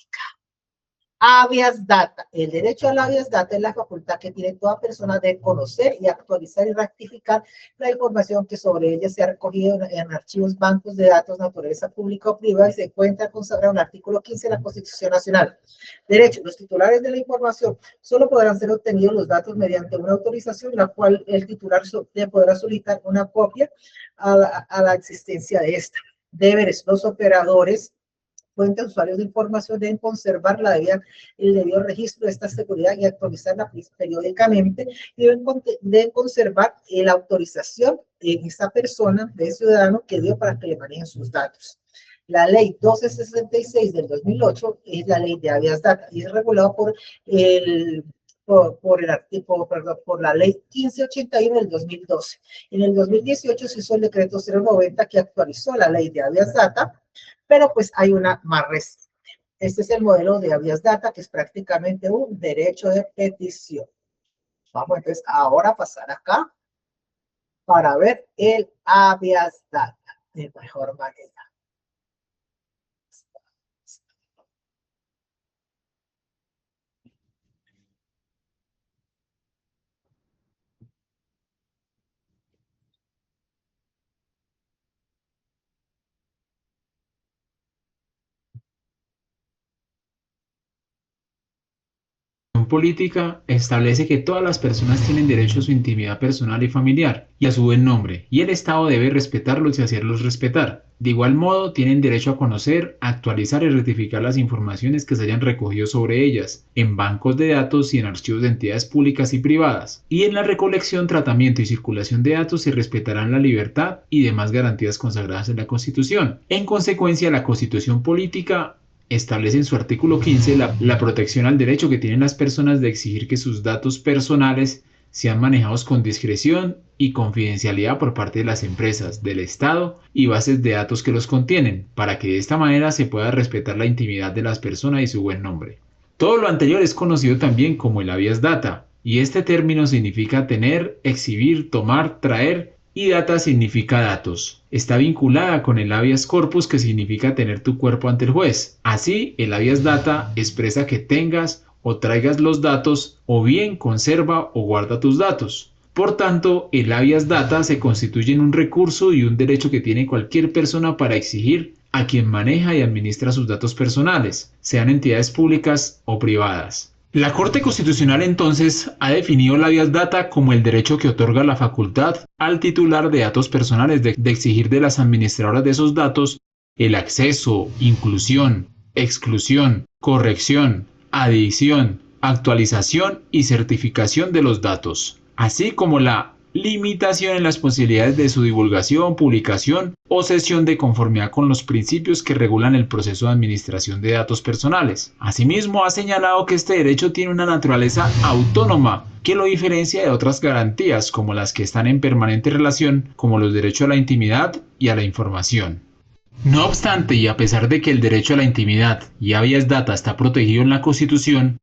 Habeas data. El derecho al habeas data es la facultad que tiene toda persona de conocer y actualizar y rectificar la información que sobre ella se ha recogido en archivos, bancos de datos, naturaleza pública o privada, y se encuentra consagrado en el artículo 15 de la Constitución Nacional. Derecho. Los titulares de la información solo podrán ser obtenidos los datos mediante una autorización, la cual el titular podrá solicitar una copia a la existencia de esta. Deberes. Los operadores, fuentes, usuarios de información deben conservar el debido registro de esta seguridad y actualizarla periódicamente, y deben conservar la autorización en esta persona, de ciudadano, que dio para que le manejen sus datos. La ley 1266 del 2008 es la ley de habeas data y es regulada por la ley 1581 del 2012. En el 2018 se hizo el decreto 090 que actualizó la ley de habeas data, pero pues hay una más reciente. Este es el modelo de habeas data, que es prácticamente un derecho de petición. Vamos entonces ahora a pasar acá para ver el habeas data de mejor manera.
Política establece que todas las personas tienen derecho a su intimidad personal y familiar y a su buen nombre, y el Estado debe respetarlos y hacerlos respetar. De igual modo, tienen derecho a conocer, actualizar y rectificar las informaciones que se hayan recogido sobre ellas, en bancos de datos y en archivos de entidades públicas y privadas. Y en la recolección, tratamiento y circulación de datos se respetarán la libertad y demás garantías consagradas en la Constitución. En consecuencia, la Constitución Política establece en su artículo 15 la protección al derecho que tienen las personas de exigir que sus datos personales sean manejados con discreción y confidencialidad por parte de las empresas, del Estado y bases de datos que los contienen, para que de esta manera se pueda respetar la intimidad de las personas y su buen nombre. Todo lo anterior es conocido también como el habeas data, y este término significa tener, exhibir, tomar, traer, y data significa datos. Está vinculada con el habeas corpus, que significa tener tu cuerpo ante el juez. Así, el habeas data expresa que tengas o traigas los datos, o bien conserva o guarda tus datos. Por tanto, el habeas data se constituye en un recurso y un derecho que tiene cualquier persona para exigir a quien maneja y administra sus datos personales, sean entidades públicas o privadas. La Corte Constitucional entonces ha definido el habeas data como el derecho que otorga la facultad al titular de datos personales de exigir de las administradoras de esos datos el acceso, inclusión, exclusión, corrección, adición, actualización y certificación de los datos, así como la limitación en las posibilidades de su divulgación, publicación o cesión de conformidad con los principios que regulan el proceso de administración de datos personales. Asimismo, ha señalado que este derecho tiene una naturaleza autónoma que lo diferencia de otras garantías, como las que están en permanente relación, como los derechos a la intimidad y a la información. No obstante, y a pesar de que el derecho a la intimidad y habeas data está protegido en la Constitución,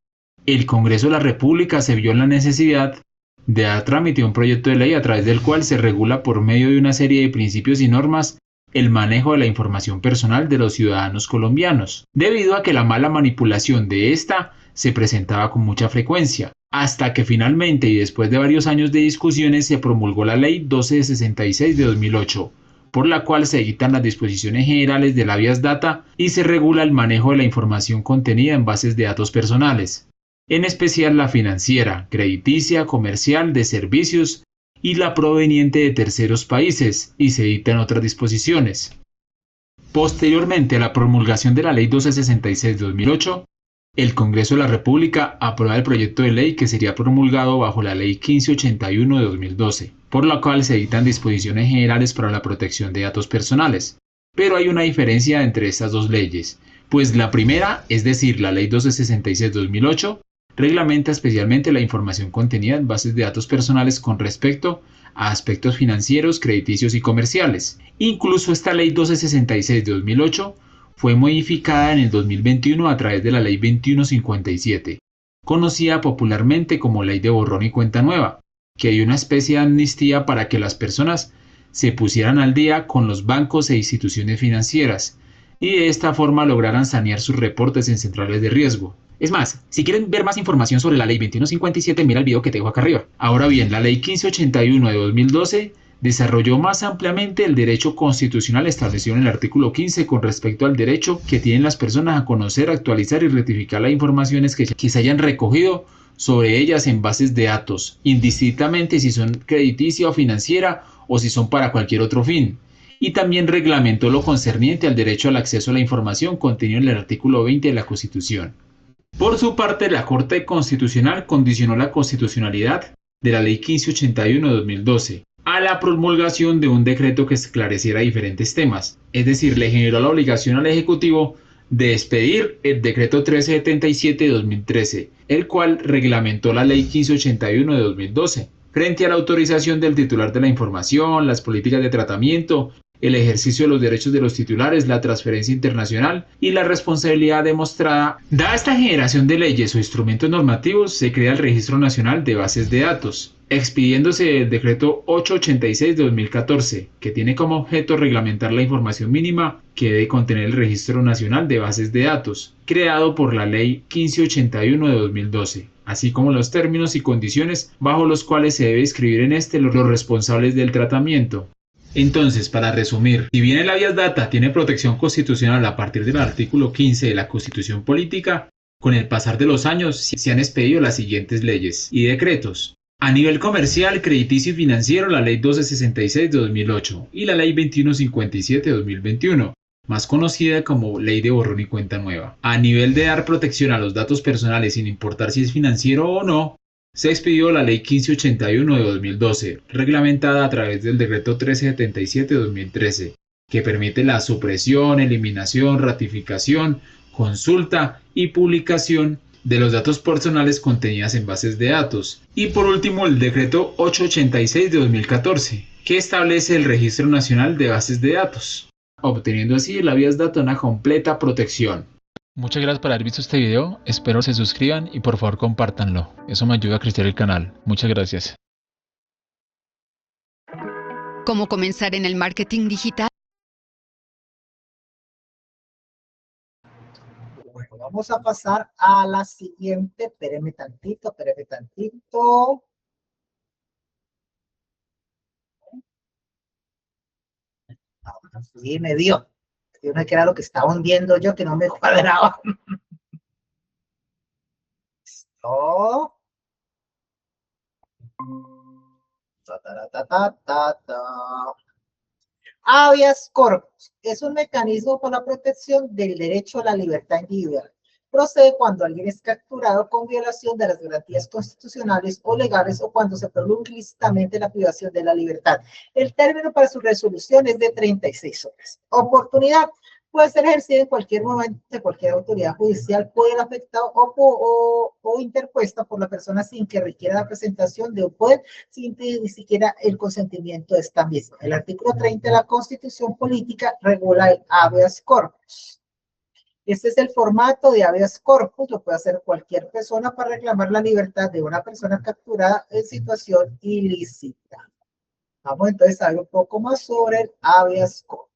el Congreso de la República se vio en la necesidad de dar trámite a un proyecto de ley a través del cual se regula por medio de una serie de principios y normas el manejo de la información personal de los ciudadanos colombianos, debido a que la mala manipulación de esta se presentaba con mucha frecuencia, hasta que finalmente y después de varios años de discusiones se promulgó la Ley 1266 de 2008, por la cual se dictan las disposiciones generales del habeas data y se regula el manejo de la información contenida en bases de datos personales, en especial la financiera, crediticia, comercial, de servicios y la proveniente de terceros países, y se dictan otras disposiciones. Posteriormente a la promulgación de la Ley 1266 de 2008, el Congreso de la República aprueba el proyecto de ley que sería promulgado bajo la Ley 1581 de 2012, por la cual se dictan disposiciones generales para la protección de datos personales. Pero hay una diferencia entre estas dos leyes, pues la primera, es decir, la Ley 1266 de 2008, reglamenta especialmente la información contenida en bases de datos personales con respecto a aspectos financieros, crediticios y comerciales. Incluso esta Ley 1266 de 2008 fue modificada en el 2021 a través de la Ley 2157, conocida popularmente como Ley de Borrón y Cuenta Nueva, que hay una especie de amnistía para que las personas se pusieran al día con los bancos e instituciones financieras y de esta forma lograran sanear sus reportes en centrales de riesgo. Es más, si quieren ver más información sobre la Ley 2157, mira el video que te dejo acá arriba. Ahora bien, la Ley 1581 de 2012 desarrolló más ampliamente el derecho constitucional establecido en el artículo 15 con respecto al derecho que tienen las personas a conocer, actualizar y rectificar las informaciones que se hayan recogido sobre ellas en bases de datos, indistintamente si son crediticia o financiera o si son para cualquier otro fin. Y también reglamentó lo concerniente al derecho al acceso a la información contenido en el artículo 20 de la Constitución. Por su parte, la Corte Constitucional condicionó la constitucionalidad de la Ley 1581 de 2012 a la promulgación de un decreto que esclareciera diferentes temas, es decir, le generó la obligación al Ejecutivo de expedir el decreto 1377 de 2013, el cual reglamentó la Ley 1581 de 2012, frente a la autorización del titular de la información, las políticas de tratamiento, el ejercicio de los derechos de los titulares, la transferencia internacional y la responsabilidad demostrada. Dada esta generación de leyes o instrumentos normativos, se crea el Registro Nacional de Bases de Datos, expidiéndose el decreto 886 de 2014, que tiene como objeto reglamentar la información mínima que debe contener el Registro Nacional de Bases de Datos, creado por la Ley 1581 de 2012, así como los términos y condiciones bajo los cuales se debe inscribir en este los responsables del tratamiento. Entonces, para resumir, si bien el habeas data tiene protección constitucional a partir del artículo 15 de la Constitución Política, con el pasar de los años se han expedido las siguientes leyes y decretos. A nivel comercial, crediticio y financiero, la Ley 1266 de 2008 y la Ley 2157 de 2021, más conocida como Ley de Borrón y Cuenta Nueva. A nivel de dar protección a los datos personales sin importar si es financiero o no, se expidió la Ley 1581 de 2012, reglamentada a través del Decreto 1377 de 2013, que permite la supresión, eliminación, ratificación, consulta y publicación de los datos personales contenidas en bases de datos. Y por último, el Decreto 886 de 2014, que establece el Registro Nacional de Bases de Datos, obteniendo así el habeas data una completa protección.
Muchas gracias por haber visto este video, espero se suscriban y por favor compártanlo, eso me ayuda a crecer el canal. Muchas gracias.
¿Cómo comenzar en el marketing digital?
Bueno, vamos a pasar a la siguiente. Espérenme tantito. Ahora sí me dio. Yo no, que era lo que estaba viendo yo, que no me cuadraba. Listo. Habeas corpus es un mecanismo para la protección del derecho a la libertad individual. Procede cuando alguien es capturado con violación de las garantías constitucionales o legales o cuando se prolonga ilícitamente la privación de la libertad. El término para su resolución es de 36 horas. Oportunidad puede ser ejercida en cualquier momento de cualquier autoridad judicial, puede afectado o interpuesta por la persona sin que requiera la presentación de un poder, sin ni siquiera el consentimiento de esta misma. El artículo 30 de la Constitución Política regula el habeas corpus. Este es el formato de habeas corpus, lo puede hacer cualquier persona para reclamar la libertad de una persona capturada en situación ilícita. Vamos entonces a ver un poco más sobre el habeas corpus.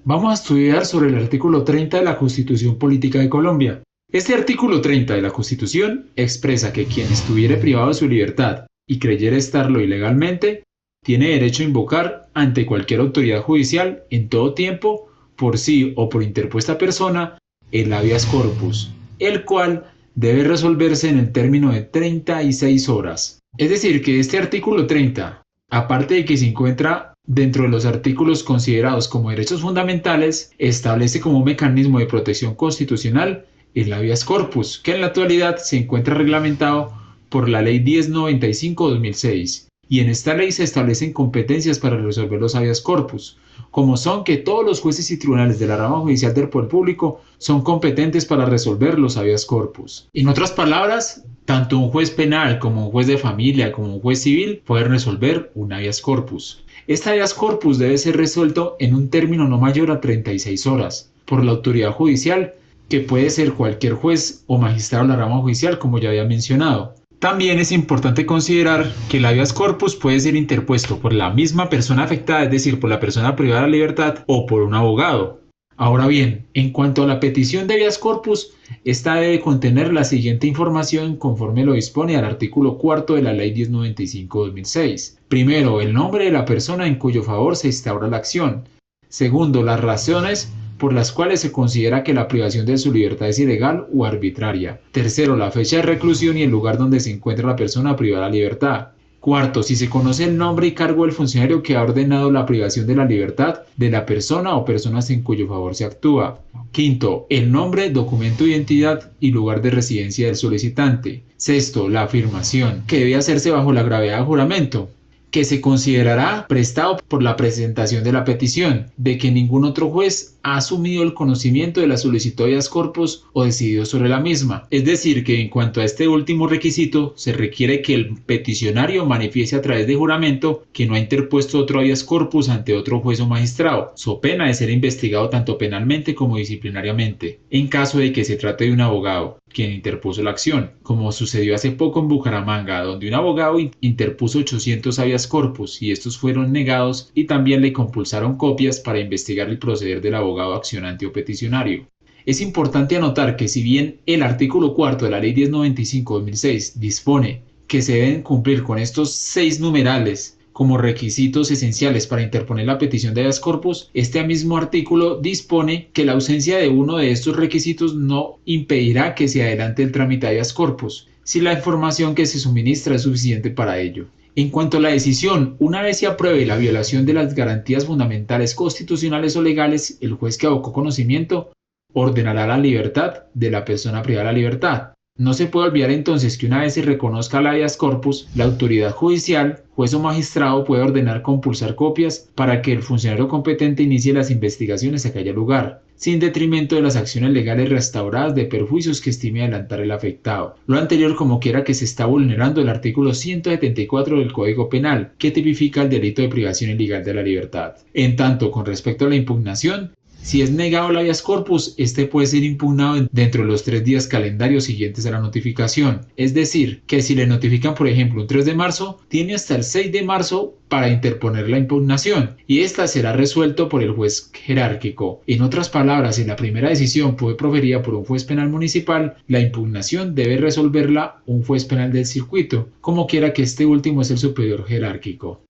Vamos a estudiar sobre el artículo 30 de la Constitución Política de Colombia. Este artículo 30 de la Constitución expresa que quien estuviere privado de su libertad y creyere estarlo ilegalmente, tiene derecho a invocar ante cualquier autoridad judicial en todo tiempo, por sí o por interpuesta persona, el habeas corpus, el cual debe resolverse en el término de 36 horas. Es decir, que este artículo 30, aparte de que se encuentra dentro de los artículos considerados como derechos fundamentales, establece como un mecanismo de protección constitucional el habeas corpus, que en la actualidad se encuentra reglamentado por la Ley 1095/2006 y en esta ley se establecen competencias para resolver los habeas corpus, como son que todos los jueces y tribunales de la rama judicial del poder público son competentes para resolver los habeas corpus. En otras palabras, tanto un juez penal como un juez de familia como un juez civil pueden resolver un habeas corpus. Este habeas corpus debe ser resuelto en un término no mayor a 36 horas por la autoridad judicial, que puede ser cualquier juez o magistrado de la rama judicial, como ya había mencionado. También es importante considerar que el habeas corpus puede ser interpuesto por la misma persona afectada, es decir, por la persona privada de la libertad o por un abogado. Ahora bien, en cuanto a la petición de habeas corpus, esta debe contener la siguiente información conforme lo dispone al artículo 4 de la Ley 1095/2006. Primero, el nombre de la persona en cuyo favor se instaura la acción. Segundo, las razones por las cuales se considera que la privación de su libertad es ilegal o arbitraria. Tercero, la fecha de reclusión y el lugar donde se encuentra la persona privada de la libertad. Cuarto, si se conoce el nombre y cargo del funcionario que ha ordenado la privación de la libertad de la persona o personas en cuyo favor se actúa. Quinto, el nombre, documento de identidad y lugar de residencia del solicitante. Sexto, la afirmación, que debe hacerse bajo la gravedad del juramento, que se considerará prestado por la presentación de la petición, de que ningún otro juez ha asumido el conocimiento de la solicitud de habeas corpus o decidido sobre la misma. Es decir, que en cuanto a este último requisito, se requiere que el peticionario manifieste a través de juramento que no ha interpuesto otro habeas corpus ante otro juez o magistrado, so pena de ser investigado tanto penalmente como disciplinariamente, en caso de que se trate de un abogado quien interpuso la acción, como sucedió hace poco en Bucaramanga, donde un abogado interpuso 800 habeas corpus y estos fueron negados y también le compulsaron copias para investigar el proceder del abogado accionante o peticionario. Es importante anotar que si bien el artículo 4 de la Ley 1095/2006 dispone que se deben cumplir con estos 6 numerales como requisitos esenciales para interponer la petición de habeas corpus, este mismo artículo dispone que la ausencia de uno de estos requisitos no impedirá que se adelante el trámite de habeas corpus, si la información que se suministra es suficiente para ello. En cuanto a la decisión, una vez se apruebe la violación de las garantías fundamentales constitucionales o legales, el juez que abocó conocimiento ordenará la libertad de la persona privada de la libertad. No se puede olvidar entonces que una vez se reconozca el habeas corpus, la autoridad judicial, juez o magistrado puede ordenar compulsar copias para que el funcionario competente inicie las investigaciones a que haya lugar, sin detrimento de las acciones legales restauradas de perjuicios que estime adelantar el afectado. Lo anterior como quiera que se está vulnerando el artículo 174 del Código Penal, que tipifica el delito de privación ilegal de la libertad. En tanto, con respecto a la impugnación, si es negado el habeas corpus, este puede ser impugnado dentro de los 3 días calendarios siguientes a la notificación. Es decir, que si le notifican, por ejemplo, un 3 de marzo, tiene hasta el 6 de marzo para interponer la impugnación y esta será resuelto por el juez jerárquico. En otras palabras, si la primera decisión fue proferida por un juez penal municipal, la impugnación debe resolverla un juez penal del circuito, como quiera que este último es el superior jerárquico.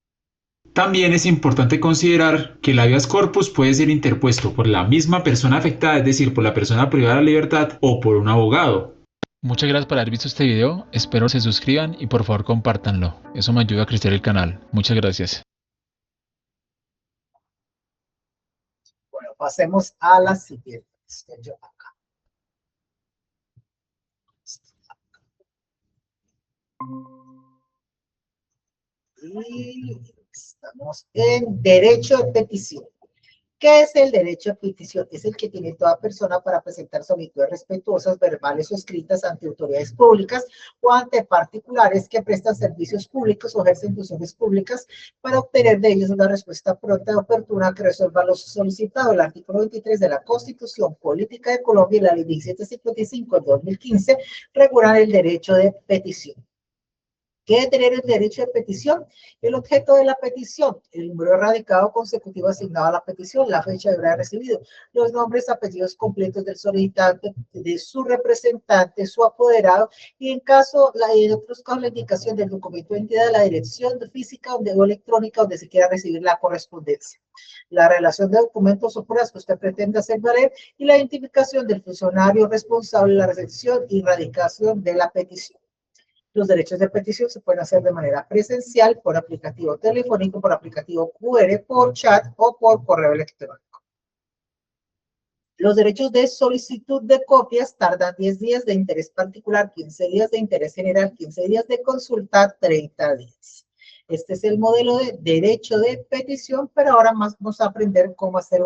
También es importante considerar que el habeas corpus puede ser interpuesto por la misma persona afectada, es decir, por la persona privada de la libertad o por un abogado.
Muchas gracias por haber visto este video, espero se suscriban y por favor compártanlo, eso me ayuda a crecer el canal. Muchas gracias.
Bueno, pasemos a la siguiente. Y estamos en derecho de petición. ¿Qué es el derecho de petición? Es el que tiene toda persona para presentar solicitudes respetuosas, verbales o escritas ante autoridades públicas o ante particulares que prestan servicios públicos o ejercen funciones públicas para obtener de ellos una respuesta pronta y oportuna que resuelva lo solicitado. El artículo 23 de la Constitución Política de Colombia y la Ley 1755 de 2015 regulan el derecho de petición. ¿Qué es tener el derecho de petición? El objeto de la petición, el número radicado consecutivo asignado a la petición, la fecha de haber recibido, los nombres, apellidos completos del solicitante, de su representante, su apoderado, y en otros casos, la indicación del documento de identidad, la dirección física o electrónica donde se quiera recibir la correspondencia, la relación de documentos o pruebas que usted pretende hacer valer y la identificación del funcionario responsable de la recepción y radicación de la petición. Los derechos de petición se pueden hacer de manera presencial, por aplicativo telefónico, por aplicativo QR, por chat o por correo electrónico. Los derechos de solicitud de copias tardan 10 días de interés particular, 15 días de interés general, 15 días de consulta, 30 días. Este es el modelo de derecho de petición, pero ahora más vamos a aprender cómo hacer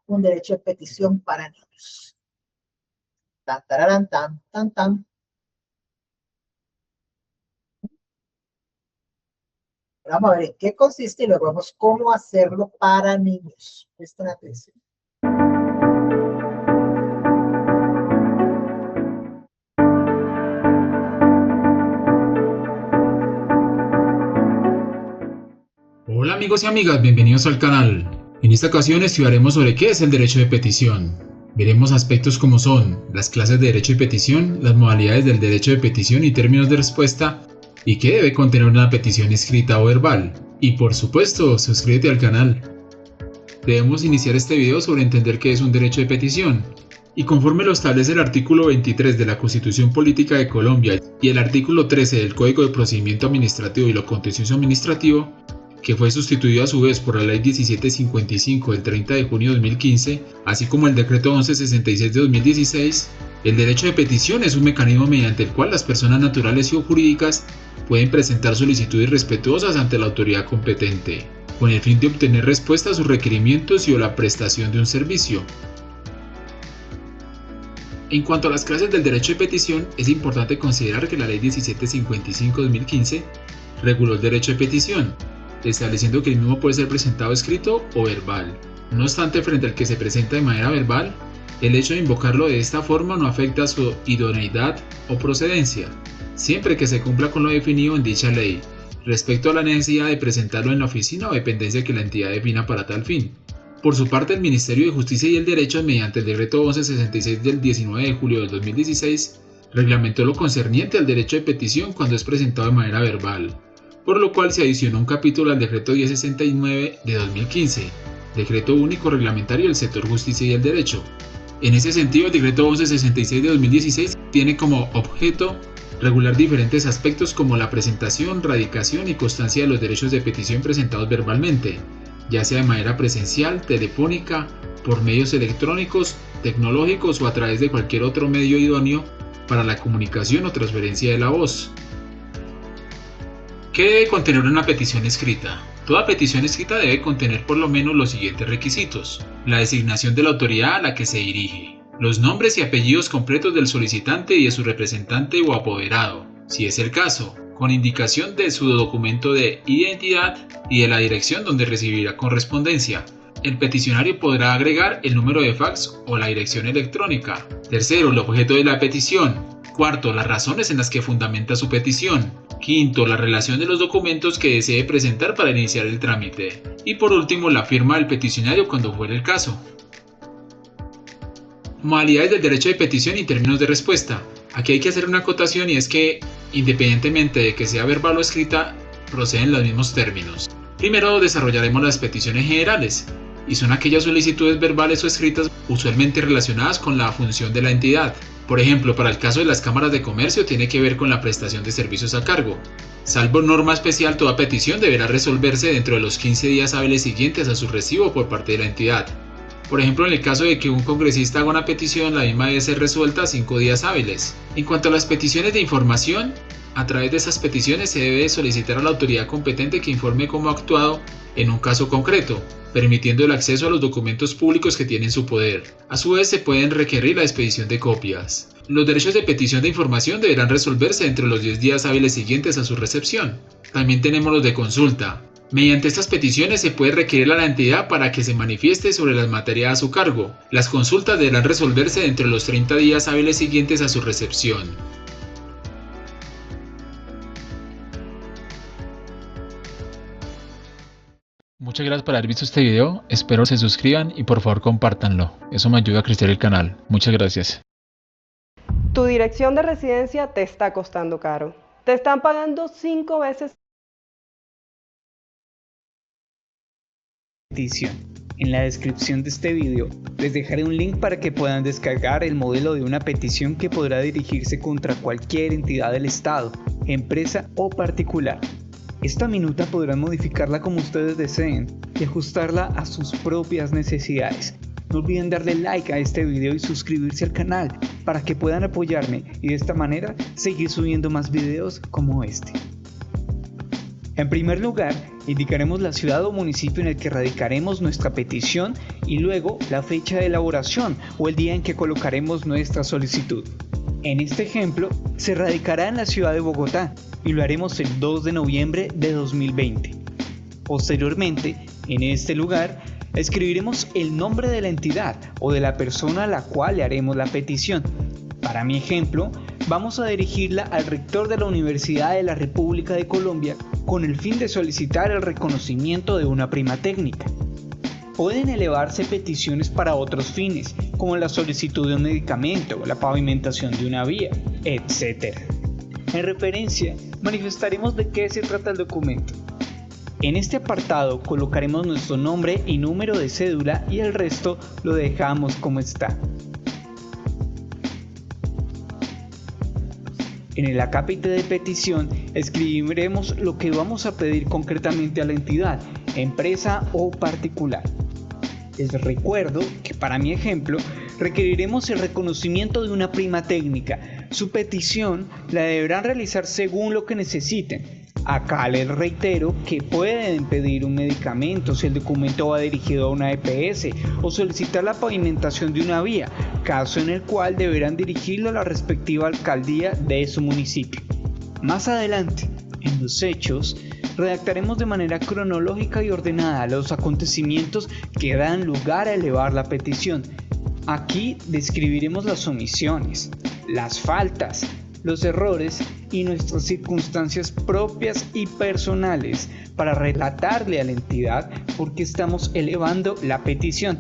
un derecho de petición para niños. Tan, tararán, tan, tan, tan. Vamos a ver en qué consiste y luego vemos cómo hacerlo para niños. Presten atención.
Hola amigos y amigas, bienvenidos al canal. En esta ocasión estudiaremos sobre qué es el derecho de petición. Veremos aspectos como son las clases de derecho de petición, las modalidades del derecho de petición y términos de respuesta, y qué debe contener una petición escrita o verbal. Y por supuesto, suscríbete al canal. Debemos iniciar este video sobre entender qué es un derecho de petición. Y conforme lo establece el artículo 23 de la Constitución Política de Colombia y el artículo 13 del Código de Procedimiento Administrativo y lo Contencioso Administrativo, que fue sustituido a su vez por la Ley 1755 del 30 de junio de 2015, así como el Decreto 1166 de 2016, el derecho de petición es un mecanismo mediante el cual las personas naturales y o jurídicas pueden presentar solicitudes respetuosas ante la autoridad competente, con el fin de obtener respuesta a sus requerimientos y o la prestación de un servicio. En cuanto a las clases del derecho de petición, es importante considerar que la Ley 1755-2015 reguló el derecho de petición, estableciendo que el mismo puede ser presentado escrito o verbal. No obstante, frente al que se presenta de manera verbal, el hecho de invocarlo de esta forma no afecta su idoneidad o procedencia, siempre que se cumpla con lo definido en dicha ley, respecto a la necesidad de presentarlo en la oficina o dependencia que la entidad defina para tal fin. Por su parte, el Ministerio de Justicia y el Derecho, mediante el Decreto 1166 del 19 de julio del 2016, reglamentó lo concerniente al derecho de petición cuando es presentado de manera verbal, por lo cual se adicionó un capítulo al Decreto 1069 de 2015, Decreto Único Reglamentario del Sector Justicia y el Derecho. En ese sentido, el Decreto 1166 de 2016 tiene como objeto regular diferentes aspectos como la presentación, radicación y constancia de los derechos de petición presentados verbalmente, ya sea de manera presencial, telefónica, por medios electrónicos, tecnológicos o a través de cualquier otro medio idóneo para la comunicación o transferencia de la voz. ¿Qué debe contener una petición escrita? Toda petición escrita debe contener por lo menos los siguientes requisitos: la designación de la autoridad a la que se dirige, los nombres y apellidos completos del solicitante y de su representante o apoderado, si es el caso, con indicación de su documento de identidad y de la dirección donde recibirá correspondencia. El peticionario podrá agregar el número de fax o la dirección electrónica. Tercero, el objeto de la petición. Cuarto, las razones en las que fundamenta su petición. Quinto, la relación de los documentos que desee presentar para iniciar el trámite. Y por último, la firma del peticionario cuando fuera el caso. Modalidades del derecho de petición y términos de respuesta. Aquí hay que hacer una acotación y es que, independientemente de que sea verbal o escrita, proceden los mismos términos. Primero desarrollaremos las peticiones generales, y son aquellas solicitudes verbales o escritas usualmente relacionadas con la función de la entidad. Por ejemplo, para el caso de las cámaras de comercio tiene que ver con la prestación de servicios a cargo. Salvo norma especial, toda petición deberá resolverse dentro de los 15 días hábiles siguientes a su recibo por parte de la entidad. Por ejemplo, en el caso de que un congresista haga una petición, la misma debe ser resuelta a 5 días hábiles. En cuanto a las peticiones de información, a través de esas peticiones se debe solicitar a la autoridad competente que informe cómo ha actuado en un caso concreto, permitiendo el acceso a los documentos públicos que tiene en su poder. A su vez, se pueden requerir la expedición de copias. Los derechos de petición de información deberán resolverse entre los 10 días hábiles siguientes a su recepción. También tenemos los de consulta. Mediante estas peticiones se puede requerir a la entidad para que se manifieste sobre las materias a su cargo. Las consultas deberán resolverse entre los 30 días hábiles siguientes a su recepción.
Muchas gracias por haber visto este video, espero se suscriban y por favor compártanlo, eso me ayuda a crecer el canal. Muchas gracias.
Tu dirección de residencia te está costando caro. Te están pagando 5 veces.
En la descripción de este video les dejaré un link para que puedan descargar el modelo de una petición que podrá dirigirse contra cualquier entidad del Estado, empresa o particular. Esta minuta podrán modificarla como ustedes deseen y ajustarla a sus propias necesidades. No olviden darle like a este video y suscribirse al canal para que puedan apoyarme y de esta manera seguir subiendo más videos como este. En primer lugar, indicaremos la ciudad o municipio en el que radicaremos nuestra petición y luego la fecha de elaboración o el día en que colocaremos nuestra solicitud. En este ejemplo, se radicará en la ciudad de Bogotá y lo haremos el 2 de noviembre de 2020. Posteriormente, en este lugar, escribiremos el nombre de la entidad o de la persona a la cual le haremos la petición. Para mi ejemplo, vamos a dirigirla al rector de la Universidad de la República de Colombia con el fin de solicitar el reconocimiento de una prima técnica. Pueden elevarse peticiones para otros fines, como la solicitud de un medicamento o la pavimentación de una vía, etc. En referencia, manifestaremos de qué se trata el documento. En este apartado colocaremos nuestro nombre y número de cédula y el resto lo dejamos como está. En el acápite de petición escribiremos lo que vamos a pedir concretamente a la entidad, empresa o particular. Les recuerdo que para mi ejemplo requeriremos el reconocimiento de una prima técnica. Su petición la deberán realizar según lo que necesiten. Acá les reitero que pueden pedir un medicamento si el documento va dirigido a una EPS o solicitar la pavimentación de una vía, caso en el cual deberán dirigirlo a la respectiva alcaldía de su municipio. Más adelante, en los hechos, redactaremos de manera cronológica y ordenada los acontecimientos que dan lugar a elevar la petición. Aquí describiremos las omisiones, las faltas, los errores y nuestras circunstancias propias y personales para relatarle a la entidad por qué estamos elevando la petición.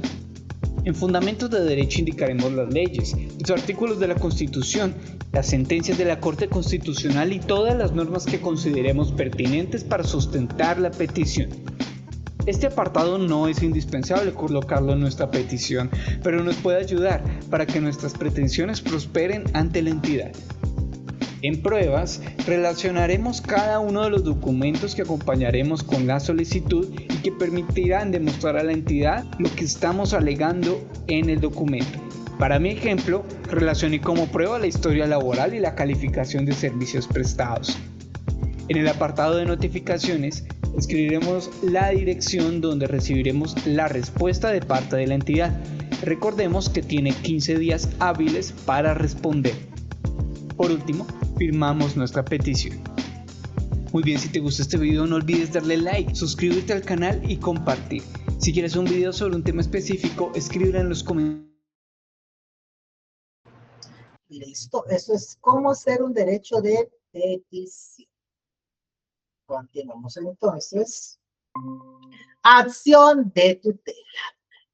En fundamentos de derecho indicaremos las leyes, los artículos de la Constitución, las sentencias de la Corte Constitucional y todas las normas que consideremos pertinentes para sustentar la petición. Este apartado no es indispensable colocarlo en nuestra petición, pero nos puede ayudar para que nuestras pretensiones prosperen ante la entidad. En pruebas, relacionaremos cada uno de los documentos que acompañaremos con la solicitud y que permitirán demostrar a la entidad lo que estamos alegando en el documento. Para mi ejemplo, relacioné como prueba la historia laboral y la calificación de servicios prestados. En el apartado de notificaciones, escribiremos la dirección donde recibiremos la respuesta de parte de la entidad. Recordemos que tiene 15 días hábiles para responder. Por último, firmamos nuestra petición. Muy bien, si te gustó este video no olvides darle like, suscribirte al canal y compartir. Si quieres un video sobre un tema específico, escríbelo en los comentarios.
Listo, eso es cómo hacer un derecho de petición. Continuamos entonces. Acción de tutela.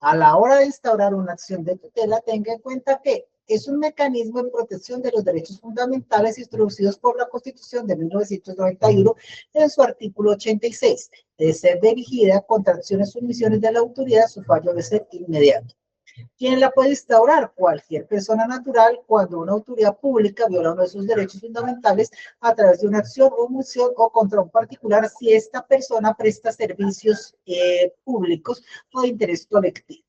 A la hora de instaurar una acción de tutela, tenga en cuenta que es un mecanismo de protección de los derechos fundamentales introducidos por la Constitución de 1991 en su artículo 86, de ser dirigida contra acciones o omisiones de la autoridad, su fallo debe ser inmediato. ¿Quién la puede instaurar? Cualquier persona natural cuando una autoridad pública viola uno de sus derechos fundamentales a través de una acción o omisión o contra un particular si esta persona presta servicios públicos o de interés colectivo.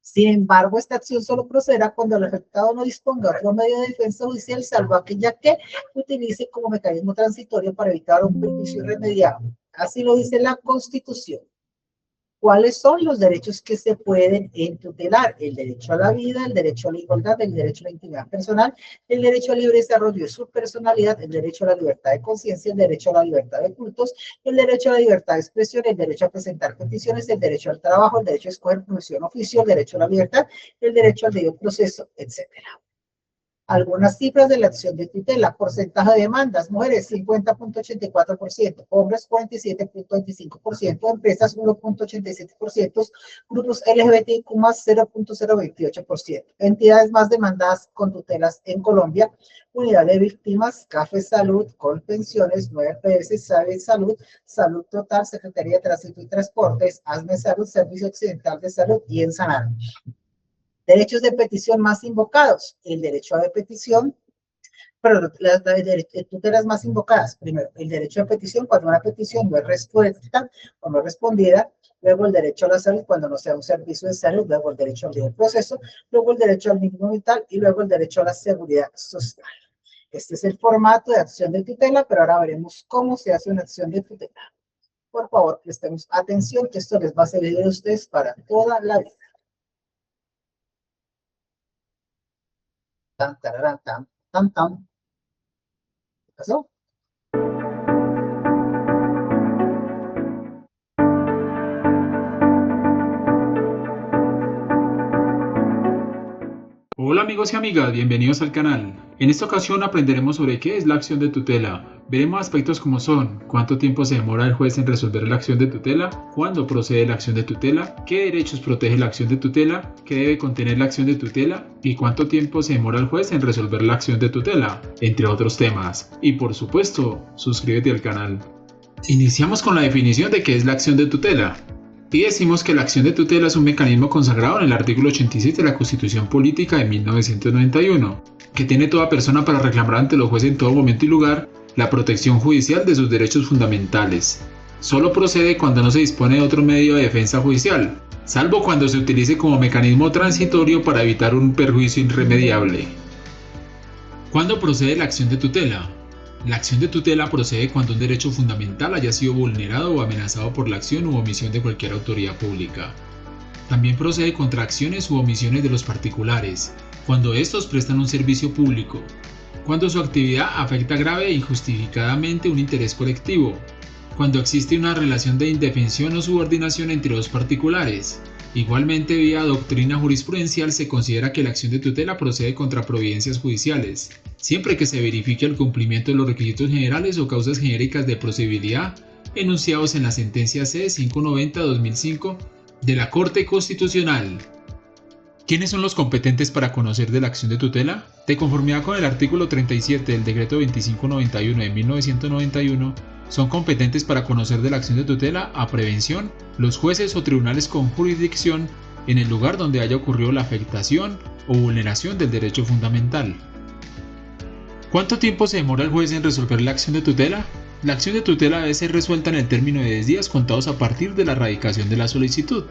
Sin embargo, esta acción solo procederá cuando el afectado no disponga de otro medio de defensa judicial, salvo aquella que utilice como mecanismo transitorio para evitar un perjuicio irremediable. Así lo dice la Constitución. ¿Cuáles son los derechos que se pueden tutelar? El derecho a la vida, el derecho a la igualdad, el derecho a la intimidad personal, el derecho al libre desarrollo de su personalidad, el derecho a la libertad de conciencia, el derecho a la libertad de cultos, el derecho a la libertad de expresión, el derecho a presentar peticiones, el derecho al trabajo, el derecho a escoger profesión o oficio, el derecho a la libertad, el derecho al debido proceso, etc. Algunas cifras de la acción de tutela: porcentaje de demandas, mujeres 50.84%, hombres 47.25%, empresas 1.87%, grupos LGBTIQ más 0.028%. Entidades más demandadas con tutelas en Colombia: Unidad de Víctimas, CAFE Salud, Colpensiones, 9 PS, SABE Salud, Salud Total, Secretaría de Tránsito y Transportes, ASME Salud, Servicio Occidental de Salud y Ensanar. Derechos de petición más invocados: el derecho a petición, pero las tutelas más invocadas. Primero, el derecho a petición cuando una petición no es respuesta o no respondida. Luego, el derecho a la salud cuando no sea un servicio de salud. Luego, el derecho al libre proceso. Luego, el derecho al mínimo vital. Y luego, el derecho a la seguridad social. Este es el formato de acción de tutela, pero ahora veremos cómo se hace una acción de tutela. Por favor, prestemos atención, que esto les va a servir a ustedes para toda la vida. Tan, tararán, tan, tan, tan. ¿Qué pasó?
Hola amigos y amigas, bienvenidos al canal. En esta ocasión aprenderemos sobre qué es la acción de tutela. Veremos aspectos como son: cuánto tiempo se demora el juez en resolver la acción de tutela, cuándo procede la acción de tutela, qué derechos protege la acción de tutela, qué debe contener la acción de tutela y cuánto tiempo se demora el juez en resolver la acción de tutela, entre otros temas. Y por supuesto, suscríbete al canal. Iniciamos con la definición de qué es la acción de tutela. Y decimos que la acción de tutela es un mecanismo consagrado en el artículo 86 de la Constitución Política de 1991, que tiene toda persona para reclamar ante los jueces en todo momento y lugar la protección judicial de sus derechos fundamentales. Solo procede cuando no se dispone de otro medio de defensa judicial, salvo cuando se utilice como mecanismo transitorio para evitar un perjuicio irremediable. ¿Cuándo procede la acción de tutela? La acción de tutela procede cuando un derecho fundamental haya sido vulnerado o amenazado por la acción u omisión de cualquier autoridad pública. También procede contra acciones u omisiones de los particulares, cuando estos prestan un servicio público, cuando su actividad afecta grave e injustificadamente un interés colectivo, cuando existe una relación de indefensión o subordinación entre dos particulares. Igualmente, vía doctrina jurisprudencial se considera que la acción de tutela procede contra providencias judiciales, siempre que se verifique el cumplimiento de los requisitos generales o causas genéricas de procedibilidad enunciados en la sentencia C-590/2005 de la Corte Constitucional. ¿Quiénes son los competentes para conocer de la acción de tutela? De conformidad con el artículo 37 del Decreto 2591 de 1991, son competentes para conocer de la acción de tutela a prevención los jueces o tribunales con jurisdicción en el lugar donde haya ocurrido la afectación o vulneración del derecho fundamental. ¿Cuánto tiempo se demora el juez en resolver la acción de tutela? La acción de tutela debe ser resuelta en el término de 10 días contados a partir de la radicación de la solicitud.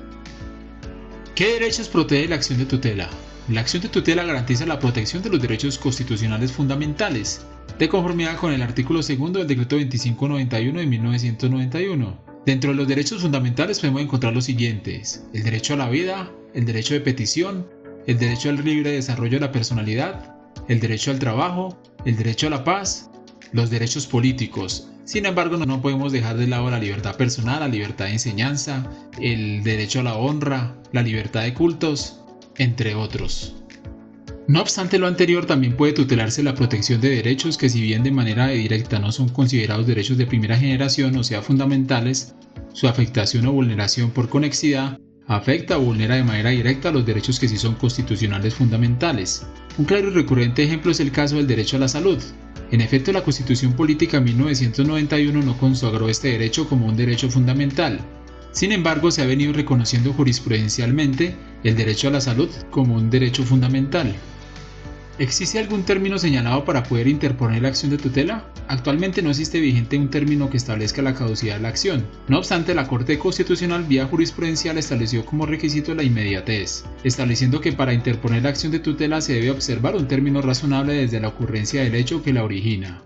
¿Qué derechos protege la acción de tutela? La acción de tutela garantiza la protección de los derechos constitucionales fundamentales, de conformidad con el artículo 2 del Decreto 2591 de 1991. Dentro de los derechos fundamentales podemos encontrar los siguientes: el derecho a la vida, el derecho de petición, el derecho al libre desarrollo de la personalidad, el derecho al trabajo, el derecho a la paz, los derechos políticos. Sin embargo, no podemos dejar de lado la libertad personal, la libertad de enseñanza, el derecho a la honra, la libertad de cultos, entre otros. No obstante lo anterior, también puede tutelarse la protección de derechos que, si bien de manera directa no son considerados derechos de primera generación o sea fundamentales, su afectación o vulneración por conexidad afecta o vulnera de manera directa los derechos que sí son constitucionales fundamentales. Un claro y recurrente ejemplo es el caso del derecho a la salud. En efecto, la Constitución Política 1991 no consagró este derecho como un derecho fundamental. Sin embargo, se ha venido reconociendo jurisprudencialmente el derecho a la salud como un derecho fundamental. ¿Existe algún término señalado para poder interponer la acción de tutela? Actualmente no existe vigente un término que establezca la caducidad de la acción. No obstante, la Corte Constitucional vía jurisprudencial estableció como requisito la inmediatez, estableciendo que para interponer la acción de tutela se debe observar un término razonable desde la ocurrencia del hecho que la origina.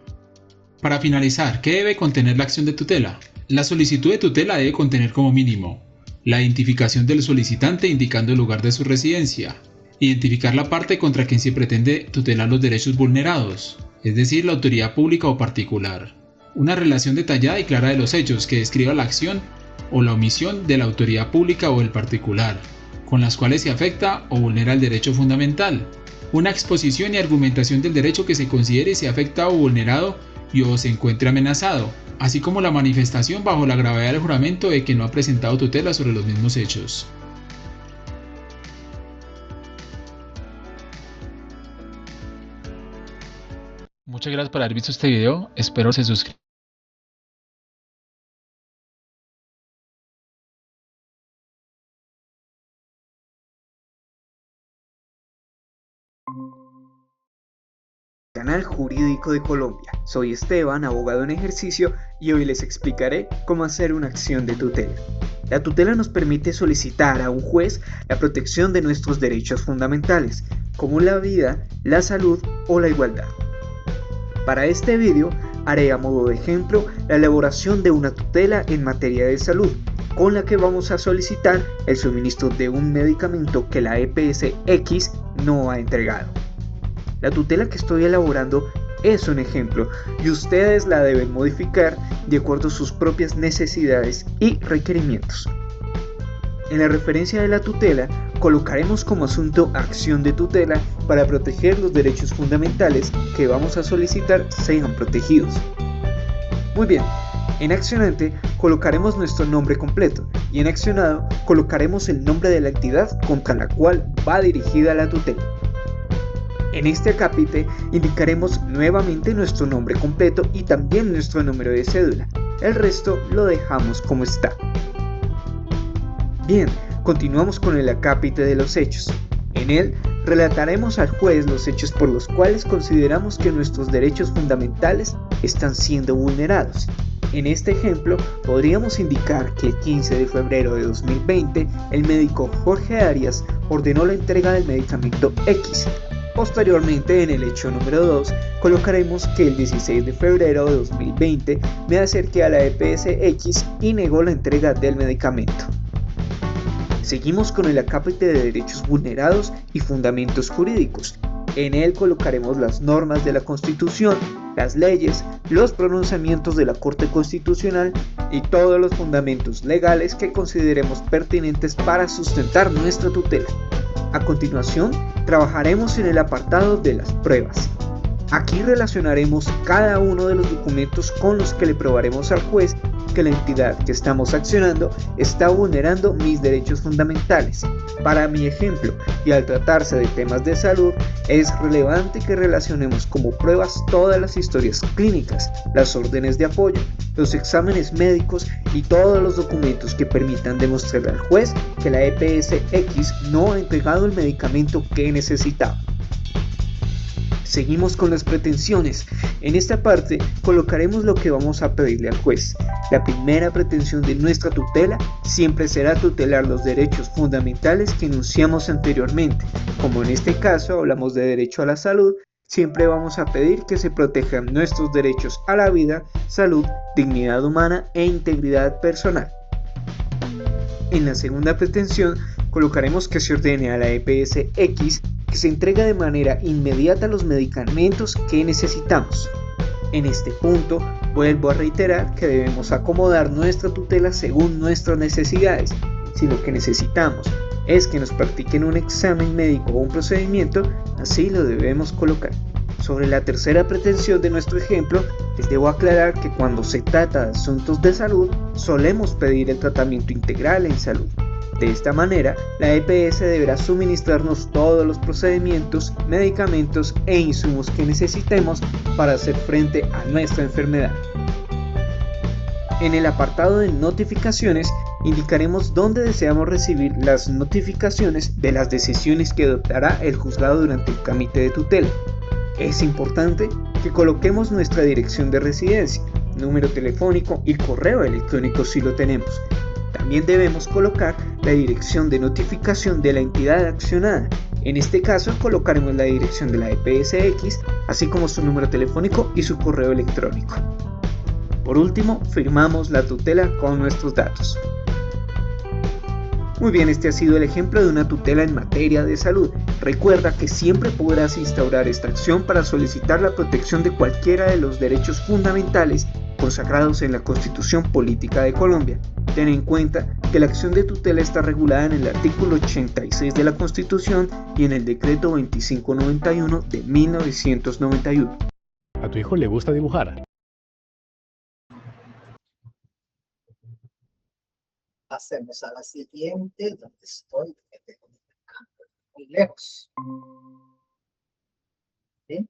Para finalizar, ¿qué debe contener la acción de tutela? La solicitud de tutela debe contener como mínimo la identificación del solicitante indicando el lugar de su residencia, identificar la parte contra quien se pretende tutelar los derechos vulnerados, es decir, la autoridad pública o particular, una relación detallada y clara de los hechos que describa la acción o la omisión de la autoridad pública o el particular, con las cuales se afecta o vulnera el derecho fundamental, una exposición y argumentación del derecho que se considere se afecta o vulnerado y o se encuentre amenazado, así como la manifestación bajo la gravedad del juramento de que no ha presentado tutela sobre los mismos hechos.
Muchas gracias por haber visto este video, espero se suscriban.
Canal Jurídico de Colombia. Soy Esteban, abogado en ejercicio, y hoy les explicaré cómo hacer una acción de tutela. La tutela nos permite solicitar a un juez la protección de nuestros derechos fundamentales, como la vida, la salud o la igualdad. Para este vídeo haré a modo de ejemplo la elaboración de una tutela en materia de salud, con la que vamos a solicitar el suministro de un medicamento que la EPS X no ha entregado. La tutela que estoy elaborando es un ejemplo y ustedes la deben modificar de acuerdo a sus propias necesidades y requerimientos. En la referencia de la tutela colocaremos como asunto acción de tutela para proteger los derechos fundamentales que vamos a solicitar sean protegidos. Muy bien, en accionante colocaremos nuestro nombre completo y en accionado colocaremos el nombre de la entidad contra la cual va dirigida la tutela. En este acápite indicaremos nuevamente nuestro nombre completo y también nuestro número de cédula. El resto lo dejamos como está. Bien, continuamos con el acápite de los hechos. En él relataremos al juez los hechos por los cuales consideramos que nuestros derechos fundamentales están siendo vulnerados. En este ejemplo podríamos indicar que el 15 de febrero de 2020 el médico Jorge Arias ordenó la entrega del medicamento X. Posteriormente, en el hecho número 2, colocaremos que el 16 de febrero de 2020 me acerqué a la EPS X y negó la entrega del medicamento. Seguimos con el acápite de derechos vulnerados y fundamentos jurídicos. En él colocaremos las normas de la Constitución, las leyes, los pronunciamientos de la Corte Constitucional y todos los fundamentos legales que consideremos pertinentes para sustentar nuestra tutela. A continuación, trabajaremos en el apartado de las pruebas. Aquí relacionaremos cada uno de los documentos con los que le probaremos al juez que la entidad que estamos accionando está vulnerando mis derechos fundamentales. Para mi ejemplo, y al tratarse de temas de salud, es relevante que relacionemos como pruebas todas las historias clínicas, las órdenes de apoyo, los exámenes médicos y todos los documentos que permitan demostrar al juez que la EPS X no ha entregado el medicamento que necesitaba. Seguimos con las pretensiones. En esta parte colocaremos lo que vamos a pedirle al juez. La primera pretensión de nuestra tutela siempre será tutelar los derechos fundamentales que enunciamos anteriormente. Como en este caso hablamos de derecho a la salud, siempre vamos a pedir que se protejan nuestros derechos a la vida, salud, dignidad humana e integridad personal. En la segunda pretensión colocaremos que se ordene a la EPS X que se entregue de manera inmediata los medicamentos que necesitamos. En este punto vuelvo a reiterar que debemos acomodar nuestra tutela según nuestras necesidades. Si lo que necesitamos es que nos practiquen un examen médico o un procedimiento, así lo debemos colocar. Sobre la tercera pretensión de nuestro ejemplo, les debo aclarar que cuando se trata de asuntos de salud, solemos pedir el tratamiento integral en salud. De esta manera, la EPS deberá suministrarnos todos los procedimientos, medicamentos e insumos que necesitemos para hacer frente a nuestra enfermedad. En el apartado de notificaciones, indicaremos dónde deseamos recibir las notificaciones de las decisiones que adoptará el juzgado durante el trámite de tutela. Es importante que coloquemos nuestra dirección de residencia, número telefónico y correo electrónico si lo tenemos. También debemos colocar la dirección de notificación de la entidad accionada. En este caso colocaremos la dirección de la EPS X, así como su número telefónico y su correo electrónico. Por último, firmamos la tutela con nuestros datos. Muy bien, este ha sido el ejemplo de una tutela en materia de salud. Recuerda que siempre podrás instaurar esta acción para solicitar la protección de cualquiera de los derechos fundamentales consagrados en la Constitución Política de Colombia. Ten en cuenta que la acción de tutela está regulada en el artículo 86 de la Constitución y en el decreto 2591 de 1991.
¿A tu hijo le gusta dibujar?
Pasemos a la siguiente, donde estoy, muy lejos. ¿Sí?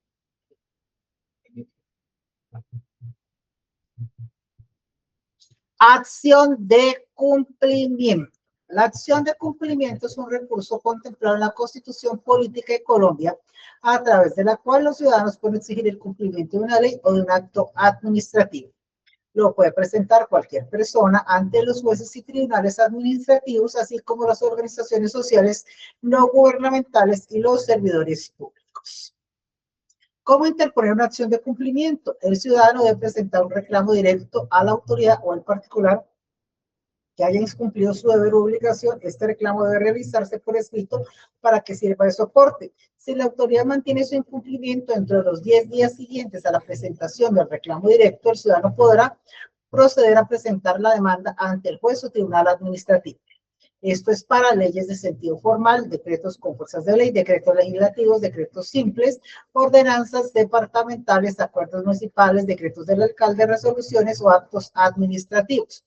Acción de cumplimiento. La acción de cumplimiento es un recurso contemplado en la Constitución Política de Colombia, a través de la cual los ciudadanos pueden exigir el cumplimiento de una ley o de un acto administrativo. Lo puede presentar cualquier persona ante los jueces y tribunales administrativos, así como las organizaciones sociales no gubernamentales y los servidores públicos. ¿Cómo interponer una acción de cumplimiento? El ciudadano debe presentar un reclamo directo a la autoridad o al particular que haya incumplido su deber o obligación. Este reclamo debe realizarse por escrito para que sirva de soporte. Si la autoridad mantiene su incumplimiento dentro de los 10 días siguientes a la presentación del reclamo directo, el ciudadano podrá proceder a presentar la demanda ante el juez o tribunal administrativo. Esto es para leyes de sentido formal, decretos con fuerzas de ley, decretos legislativos, decretos simples, ordenanzas departamentales, acuerdos municipales, decretos del alcalde, resoluciones o actos administrativos.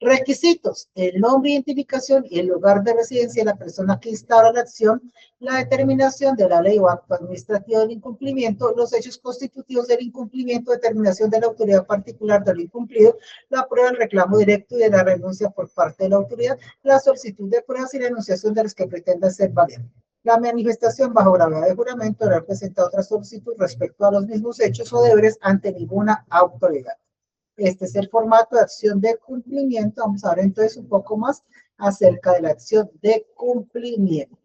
Requisitos: el nombre, identificación y el lugar de residencia de la persona que instaura la acción, la determinación de la ley o acto administrativo del incumplimiento, los hechos constitutivos del incumplimiento, determinación de la autoridad particular de lo incumplido, la prueba del reclamo directo y de la renuncia por parte de la autoridad, la solicitud de pruebas y la enunciación de las que pretendan ser válidas. La manifestación bajo gravedad de juramento de haber presentado otra solicitud respecto a los mismos hechos o deberes ante ninguna autoridad. Este es el formato de acción de cumplimiento. Vamos a ver entonces un poco más acerca de la acción de cumplimiento.